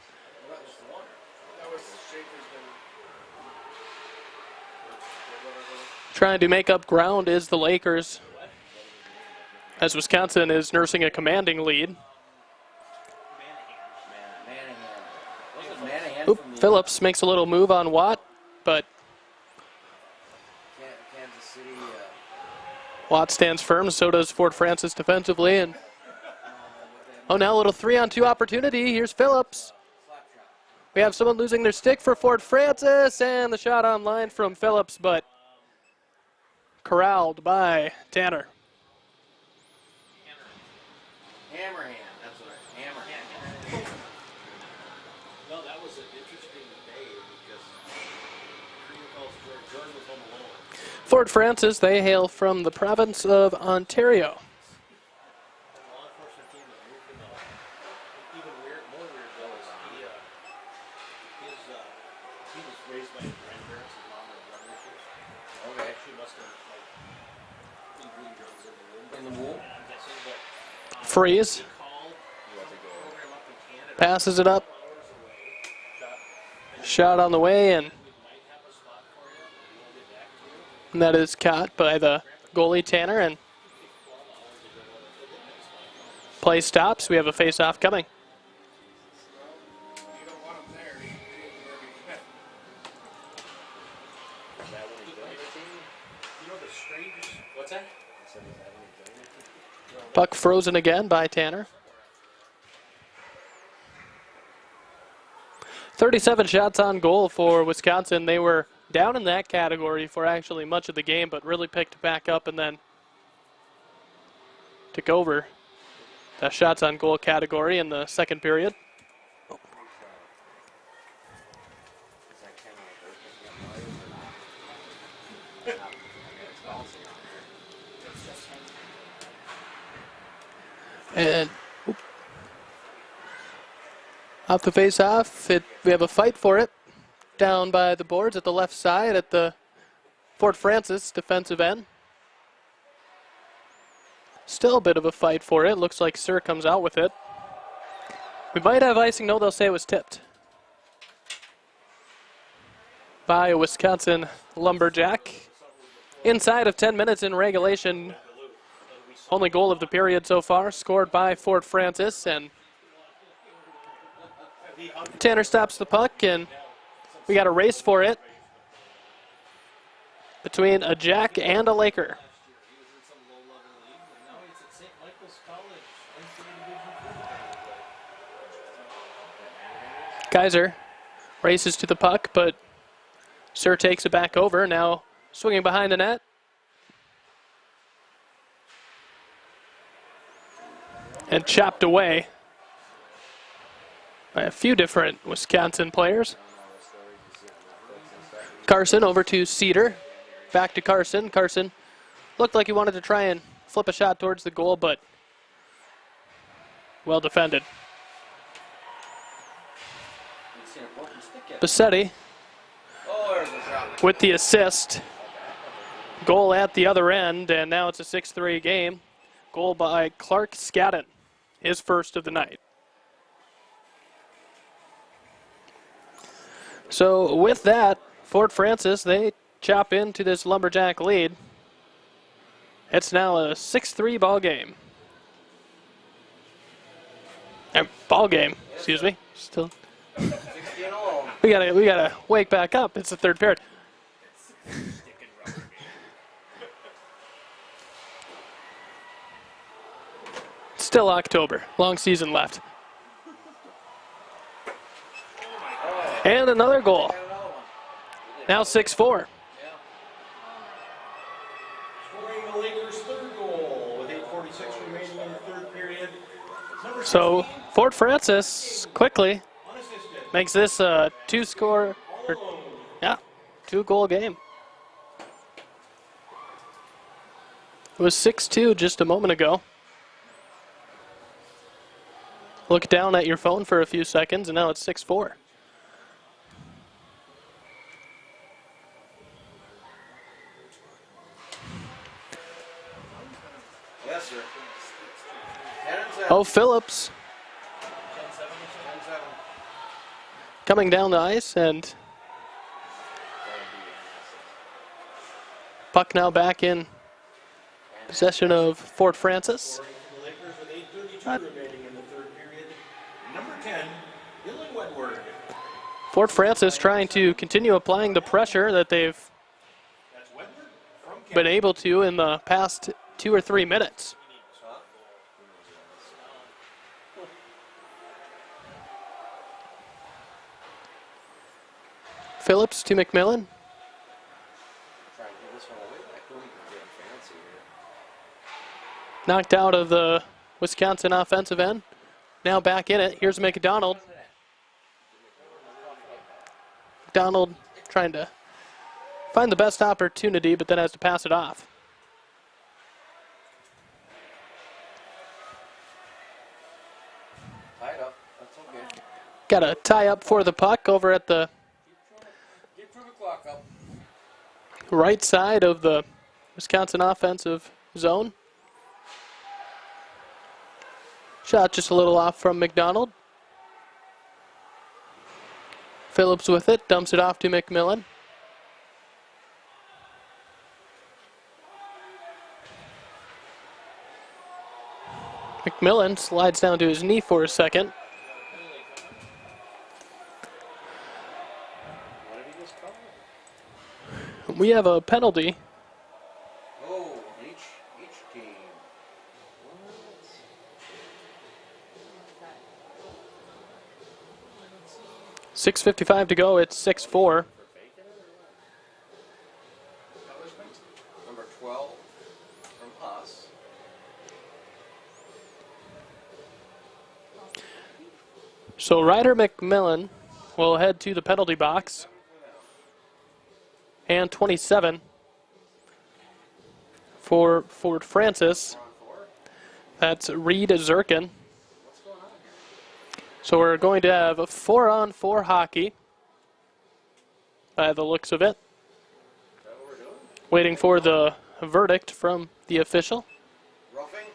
Trying to make up ground is the Lakers, as Wisconsin is nursing a commanding lead. Oop, Phillips makes a little move on Watt, but Watt stands firm, so does Fort Francis defensively. And oh, now a little 3-on-2 opportunity. Here's Phillips. We have someone losing their stick for Fort Francis, and the shot on line from Phillips, but corralled by Tanner. Hammerhand, that's what hammerhand. Well, that was an interesting day because Jordan was home alone. Fort Francis, they hail from the province of Ontario. raised by grandparents, his mom and brother. Okay. She must have like been green girls in the womb. In the womb? I'm guessing, but Freeze. he called the program up in Canada. Passes it up. Hours away. Shot on the way, and We might have a spot for you. We'll get back to you. that is caught by the goalie Tanner, and play stops. We have a face-off coming. You don't want him there. He ain't where he fit. Is that when he joined the team? You know the strange. What's that? I said, is that when he joined the team? Puck frozen again by Tanner. 37 shots on goal for Wisconsin. They were down in that category for actually much of the game, but really picked back up and then took over the shots on goal category in the second period. Is that kind of like earthquake noise or not? I mean, it's bouncing on there. And off the face-off, we have a fight for it down by the boards at the left side at the Fort Francis defensive end. Still a bit of a fight for it. Looks like Sir comes out with it. We might have icing. No, they'll say it was tipped by a Wisconsin Lumberjack. Inside of 10 minutes in regulation, only goal of the period so far, scored by Fort Francis, and Tanner stops the puck, and we got a race for it between a Jack and a Laker. He was in some low-level league, and now he's at St. Michael's College, NCAA Division III. Kaiser races to the puck, but Sir takes it back over. Now swinging behind the net. And chopped away by a few different Wisconsin players. Carson over to Cedar. Back to Carson. Carson looked like he wanted to try and flip a shot towards the goal, but well defended. Bassetti Oh, there's a shot. with the assist. Goal at the other end, and now it's a 6-3 game. Goal by Clark Scadden, his first of the night. So with that, Fort Francis, they chop into this Lumberjack lead. It's now a 6-3 ball game. Ball game, excuse me. Still, 16 alone. we gotta wake back up. It's the third period. Still October. Long season left. And another goal. Got another one. Now 6-4. Yeah. Scoring the Lakers' third goal with 8:46 remaining in the third period. Number So 16, Fort Francis quickly unassisted. makes this a two-goal game. It was 6-2 just a moment ago. Look down at your phone for a few seconds, and now it's 6-4. Yes, sir. 10 and 7. Oh, Phillips 10-7. coming down the ice, and puck now back in possession of Fort Francis. Scoring for the Lakers with 8:32 remaining in the third period. Number 10, Billy Wedward. Fort Francis trying to continue applying the pressure that they've That's Wedward from been Canada. able to in the past 2 or 3 minutes. Phillips to McMillan. Trying to give this one away. I think we can get fancy here. Knocked out of the Wisconsin offensive end. Now back in it. Here's McDonald. McDonald trying to find the best opportunity, but then has to pass it off. Tied up. That's okay. Got a tie up for the puck over at the right side of the Wisconsin offensive zone. Shot just a little off from McDonald. Phillips with it, dumps it off to McMillan. McMillan slides down to his knee for a second. What did he just call it? We have a penalty. Oh, each team. 6:55 to go. It's 6-4. Number 12 from us. So Ryder McMillan will head to the penalty box. And 27 for Fort Francis. That's Reed Zirkin. So we're going to have a 4-on-4 hockey by the looks of it. Waiting for the verdict from the official. Roughing.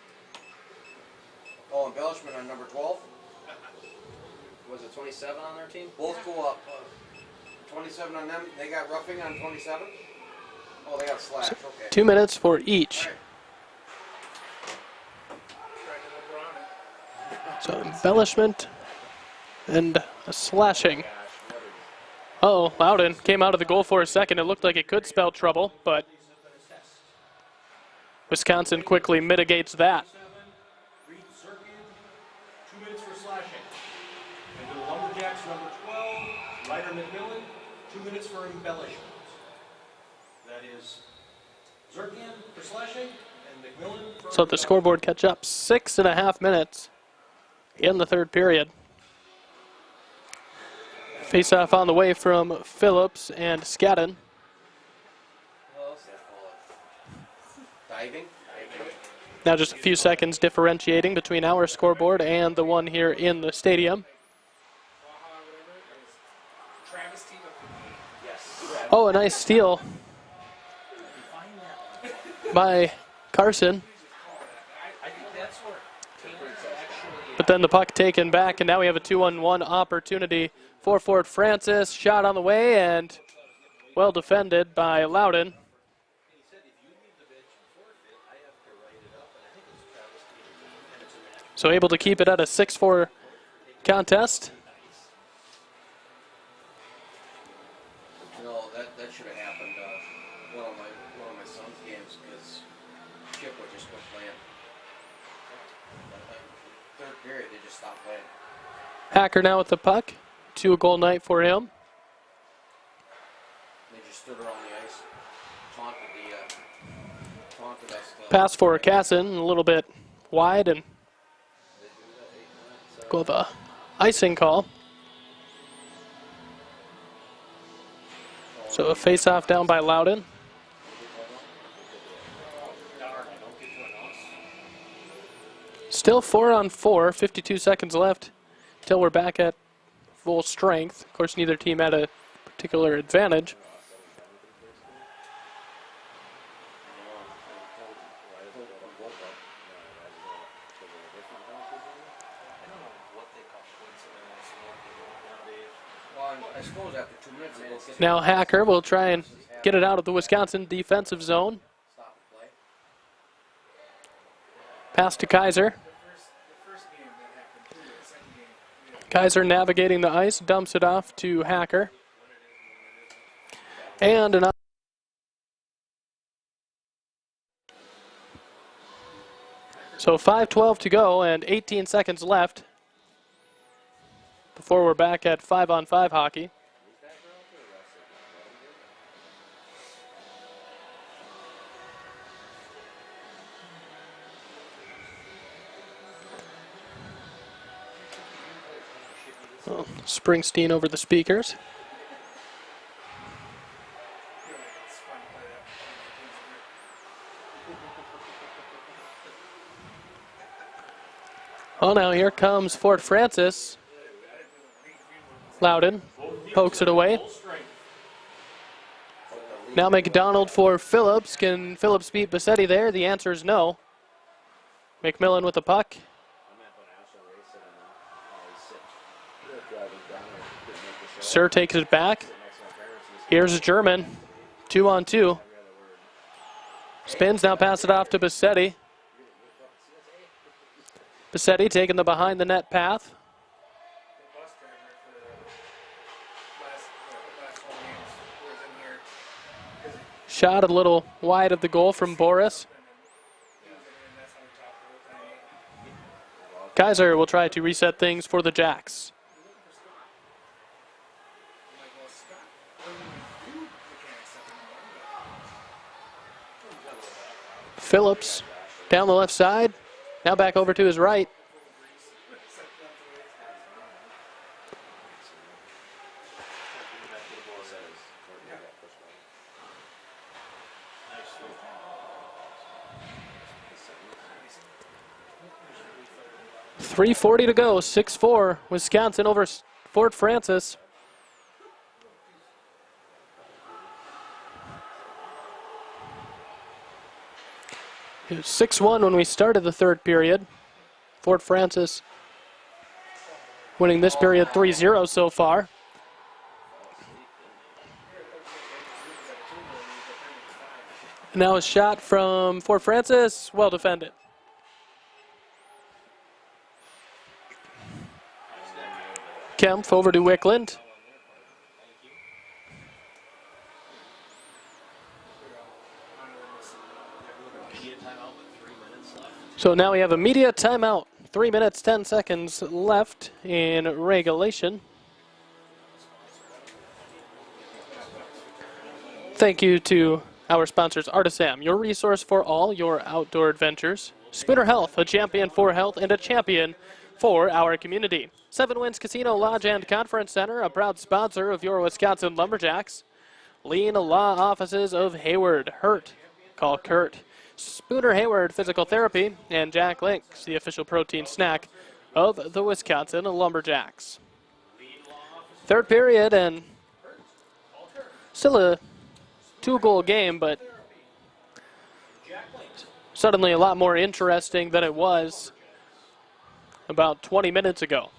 Oh, embellishment on number 12. Was it 27 on their team? Both go up. 27 on them. They got roughing on 27. Oh, they got slash. Okay. 2 minutes for each. So embellishment and a slashing. Uh-oh, Loudon came out of the goal for a second. It looked like it could spell trouble, but Wisconsin quickly mitigates that. Reed Zirkin, 2 minutes for slashing. And to the Lumberjacks, number 12, Ryder McMillan, 2 minutes for embellishment. That is Zirkin for slashing and McMillan for So the scoreboard catch up 6.5 minutes in the third period. Face-off on the way from Phillips and Skadden. Diving. Now just a few seconds differentiating between our scoreboard and the one here in the stadium. Oh, a nice steal by Carson. But then the puck taken back, and now we have a 2-on-1 opportunity for Fort Francis. Shot on the way, and well defended by Loudon. So able to keep it at a 6-4 contest. You know, that should have happened one of my son's games because Chip would just quit playing. Third period, they just stopped playing. Hacker now with the puck. 2-goal night for him. They just stood around the ice, taunted us. Pass for Casson, a little bit wide, and go with a icing call. So a face-off down by Loudon. Still 4-on-4, 52 seconds left until we're back at full strength. Of course, neither team had a particular advantage. I suppose after 2 minutes, they both get Now Hacker will try and get it out of the Wisconsin defensive zone. stop and play. Pass to Kaiser. Kaiser navigating the ice, dumps it off to Hacker. And an So 5:12 to go and 18 seconds left before we're back at 5-on-5 hockey. Well, Springsteen over the speakers. Oh, now here comes Fort Francis. Loudon pokes it away. full strength. Now McDonald for Phillips. Can Phillips beat Bassetti there? The answer is no. McMillan with the puck. Sir takes it back. Here's German. 2-on-2. Spins, now pass it off to Bassetti. Bassetti taking the behind the net path. Shot a little wide of the goal from Boris. Kaiser will try to reset things for the Jacks. Phillips down the left side. Now back over to his right. .340 to go, 6-4, Wisconsin over Fort Francis. It was 6-1 when we started the third period. Fort Francis winning this period 3-0 so far. Now a shot from Fort Francis, well defended. Kempf over to Wickland. So now we have a media timeout. 3 minutes, 10 seconds left in regulation. Thank you to our sponsors, Artisam, your resource for all your outdoor adventures. Spooner Health, a champion for health and a champion for our community. Seven Winds Casino Lodge and Conference Center, a proud sponsor of your Wisconsin Lumberjacks. Lean Law Offices of Hayward. Hurt, call Kurt. Spooner Hayward Physical Therapy, and Jack Links, the official protein snack of the Wisconsin Lumberjacks. Third period, and still a two-goal game, but suddenly a lot more interesting than it was about 20 minutes ago.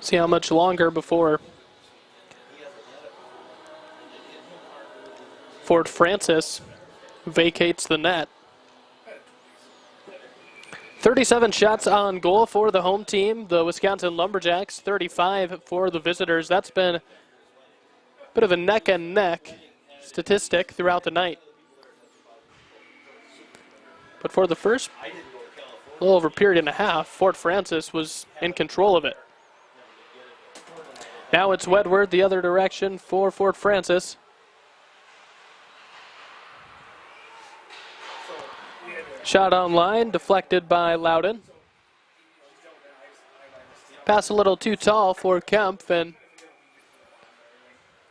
See how much longer before Fort Francis vacates the net. 37 shots on goal for the home team, the Wisconsin Lumberjacks, 35 for the visitors. That's been a bit of a neck and neck statistic throughout the night. But for the first little over period and a half, Fort Francis was in control of it. Now it's Wedward the other direction for Fort Francis. Shot on line, deflected by Loudon. Pass a little too tall for Kempf, and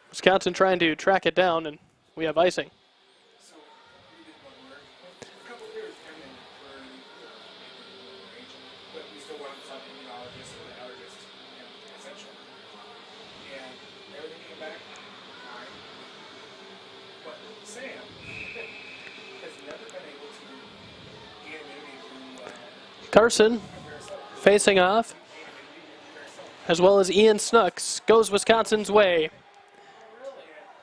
Wisconsin trying to track it down, and we have icing. Carson facing off, as well as Ian Snooks, goes Wisconsin's way.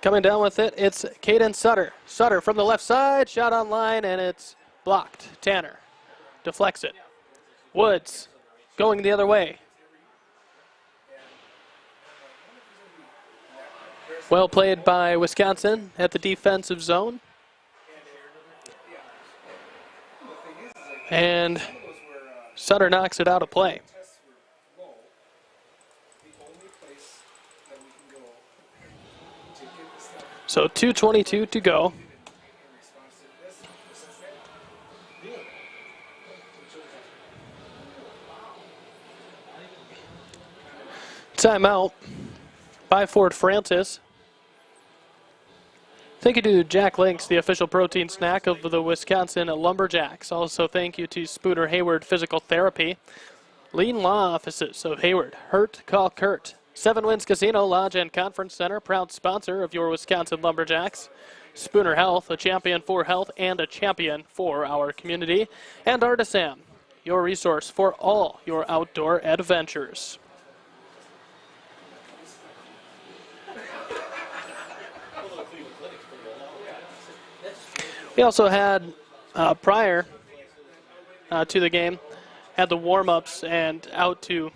Coming down with it, it's Caden Sutter. Sutter from the left side, shot on line, and it's blocked. Tanner deflects it. Woods going the other way. Well played by Wisconsin at the defensive zone. And Sutter knocks it out of play. So 2:22 to go. Timeout by Fort Francis. Thank you to Jack Links, the official protein snack of the Wisconsin Lumberjacks. Also thank you to Spooner Hayward Physical Therapy. Lean Law Offices of Hayward. Hurt, call Kurt. 7 Winds Casino, Lodge, and Conference Center, proud sponsor of your Wisconsin Lumberjacks. Spooner Health, a champion for health and a champion for our community. And Artisan, your resource for all your outdoor adventures. We also had, prior to the game, had the warm-ups, and out to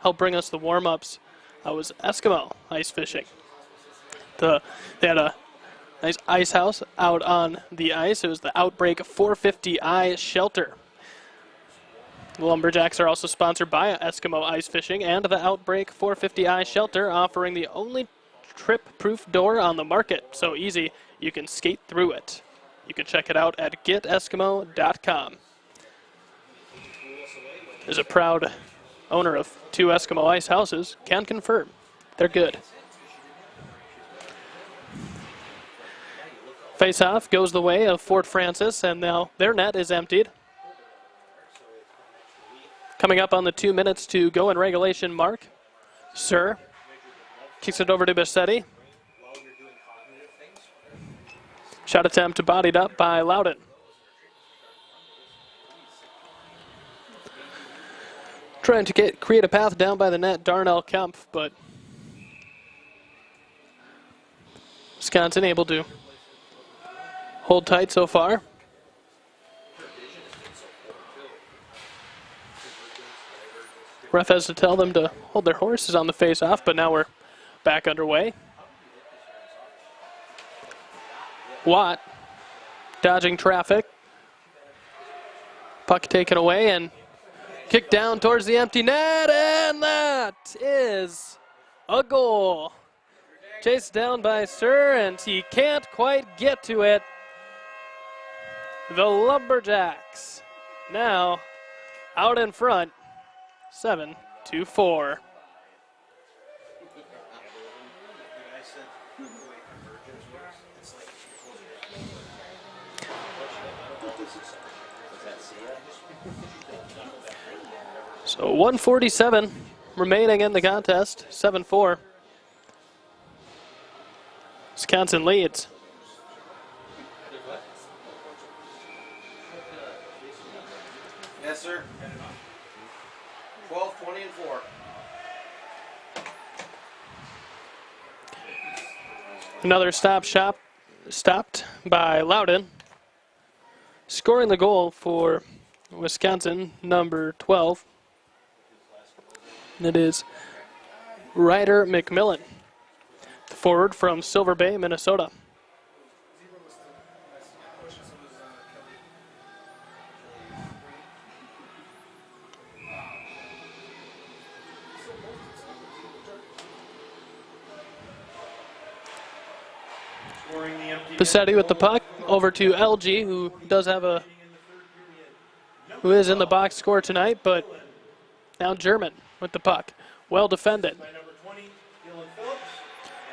help bring us the warm-ups was Eskimo ice fishing. They had a nice ice house out on the ice. It was the Outbreak 450i shelter. The Lumberjacks are also sponsored by Eskimo Ice Fishing and the Outbreak 450i shelter, offering the only trip-proof door on the market. So easy, you can skate through it. You can check it out at geteskimo.com. There's a proud owner of 2 Eskimo ice houses, can confirm they're good. Face-off goes the way of Fort Francis, and now their net is emptied. Coming up on the 2 minutes to go in regulation mark, Sir kicks it over to Bassetti. Shot attempt bodied up by Loudon. Trying to create a path down by the net, Darnell Kemp, but Wisconsin able to hold tight so far. Ref has to tell them to hold their horses on the face-off, but now we're back underway. Watt dodging traffic. Puck taken away and kicked down towards the empty net, and that is a goal. Chased down by Sir, and he can't quite get to it. The Lumberjacks now out in front, 7-4. So 1:47 remaining in the contest, 7-4. Wisconsin leads. Yes, sir. 12, 20, and 4. Another stopped by Loudon. Scoring the goal for Wisconsin, number 12. And it is Ryder McMillan, the forward from Silver Bay, Minnesota. Bassetti with the puck over to LG, who is in the box score tonight, but now German with the puck. Well defended.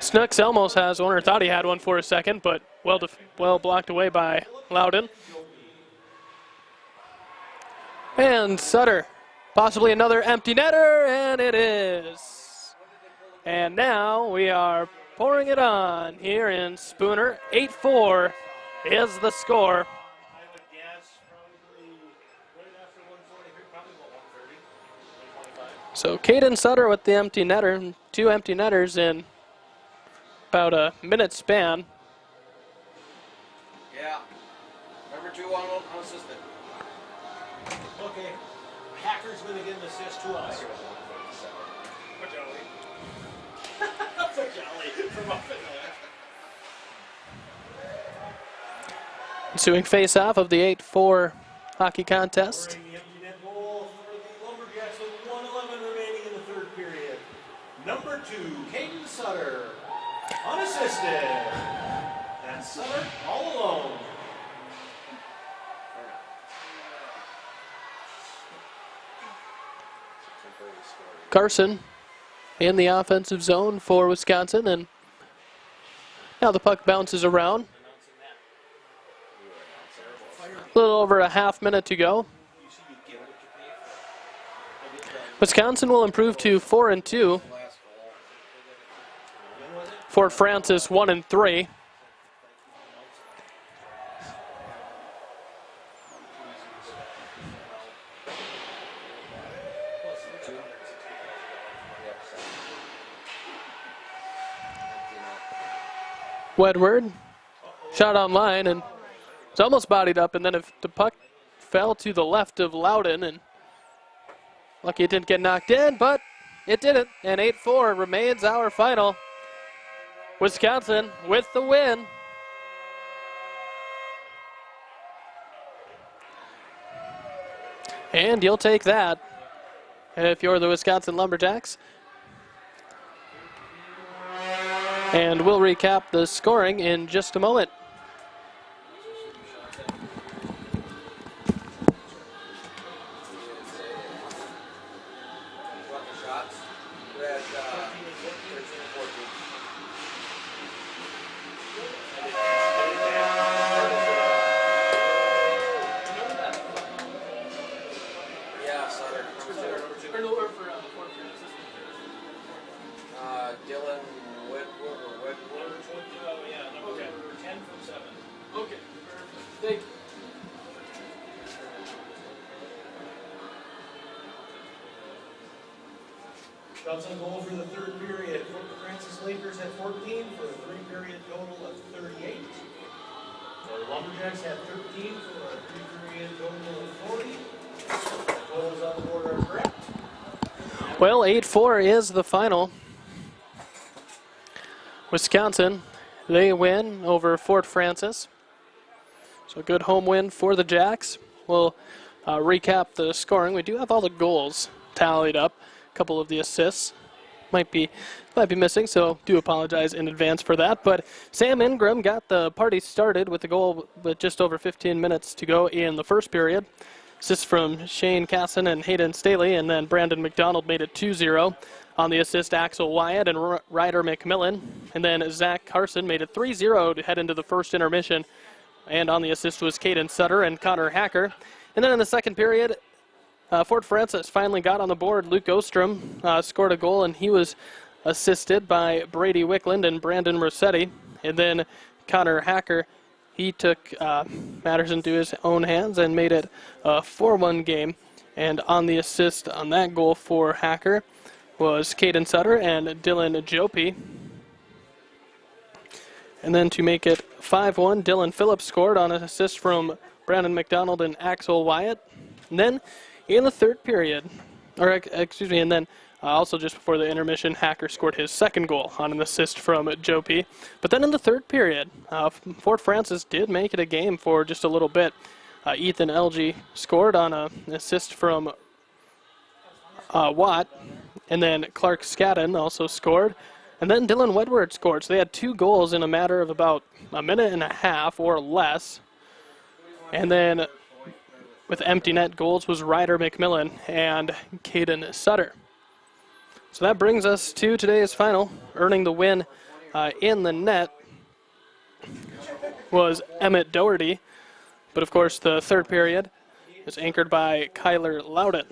Snooks almost has one, or thought he had one for a second, but well blocked away by Loudon. And Sutter, possibly another empty netter, and it is. And now we are pouring it on here in Spooner. 8-4 is the score. So Caden Sutter with the empty netter, 2 empty netters in about a minute span. Yeah. Number 2 unassisted. Okay, Hacker's going to get an assist to us. Ensuing face-off of the 8-4 hockey contest. The empty net goal for the Lumberjacks with 1:11 remaining in the third period. Number 2, Caden Sutter, unassisted. And Sutter all alone. Carson in the offensive zone for Wisconsin, and Now the puck bounces around. A little over a half minute to go. Wisconsin will improve to 4-2. Fort Francis 1-3. Wedward shot on line and it's almost bodied up, and then if the puck fell to the left of Loudon, and lucky it didn't get knocked in, but it didn't, and 8-4 remains our final. Wisconsin with the win. And you'll take that if you're the Wisconsin Lumberjacks. And we'll recap the scoring in just a moment. Dylan Whitwood or Whitwood? Okay, 10 from 7. Okay, thank you. Shots on goal for the third period. Fort Francis Lakers had 14 for a three-period total of 38. The Lumberjacks had 13 for a three-period total of 40. The totals on the board are correct. Well, 8-4 is the final. Wisconsin, they win over Fort Francis. So a good home win for the Jacks. We'll recap the scoring. We do have all the goals tallied up. A couple of the assists might be missing, so do apologize in advance for that. But Sam Ingram got the party started with the goal with just over 15 minutes to go in the first period. Assists from Shane Casson and Hayden Staley, and then Brandon McDonald made it 2-0. On the assist, Axel Wyatt and Ryder McMillan. And then Zach Carson made it 3-0 to head into the first intermission. And on the assist was Caden Sutter and Connor Hacker. And then in the second period, Fort Francis finally got on the board. Luke Ostrom scored a goal, and he was assisted by Brady Wickland and Brandon Rossetti. And then Connor Hacker, he took matters into his own hands and made it a 4-1 game. And on the assist on that goal for Hacker was Caden Sutter and Dylan Jopi. And then to make it 5-1, Dylan Phillips scored on an assist from Brandon McDonald and Axel Wyatt. And then in the third period, and then also just before the intermission, Hacker scored his second goal on an assist from Jopi. But then in the third period, Fort Francis did make it a game for just a little bit. Ethan Elgie scored on an assist from Watt. And then Clark Scadden also scored. And then Dylan Wedward scored. So they had 2 goals in a matter of about a minute and a half or less. And then with empty net goals was Ryder McMillan and Caden Sutter. So that brings us to today's final. Earning the win in the net was Emmett Doherty. But of course the third period is anchored by Kyler Loudon.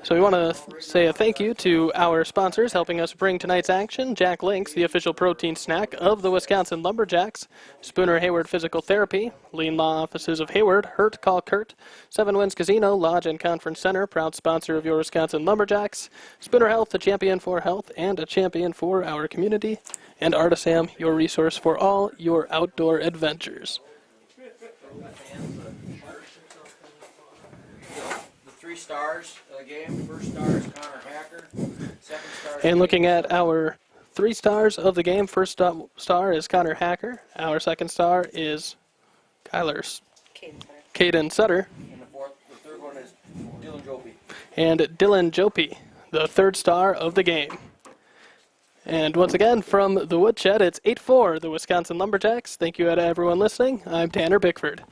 So we want to say a thank you to our sponsors helping us bring tonight's action. Jack Links, the official protein snack of the Wisconsin Lumberjacks. Spooner Hayward Physical Therapy. Lean Law Offices of Hayward. Hurt, call Kurt. Seven Winds Casino, Lodge and Conference Center. Proud sponsor of your Wisconsin Lumberjacks. Spooner Health, a champion for health and a champion for our community. And Artisam, your resource for all your outdoor adventures. 3 stars of the game. First star is Connor Hacker. Second star is And looking at our 3 stars of the game, first star is Connor Hacker. Our second star is Caden Sutter. And the third one is Dylan Jopi. And Dylan Jopi, the third star of the game. And once again, from the Woodshed, it's 8-4, the Wisconsin Lumberjacks. Thank you to everyone listening. I'm Tanner Bickford.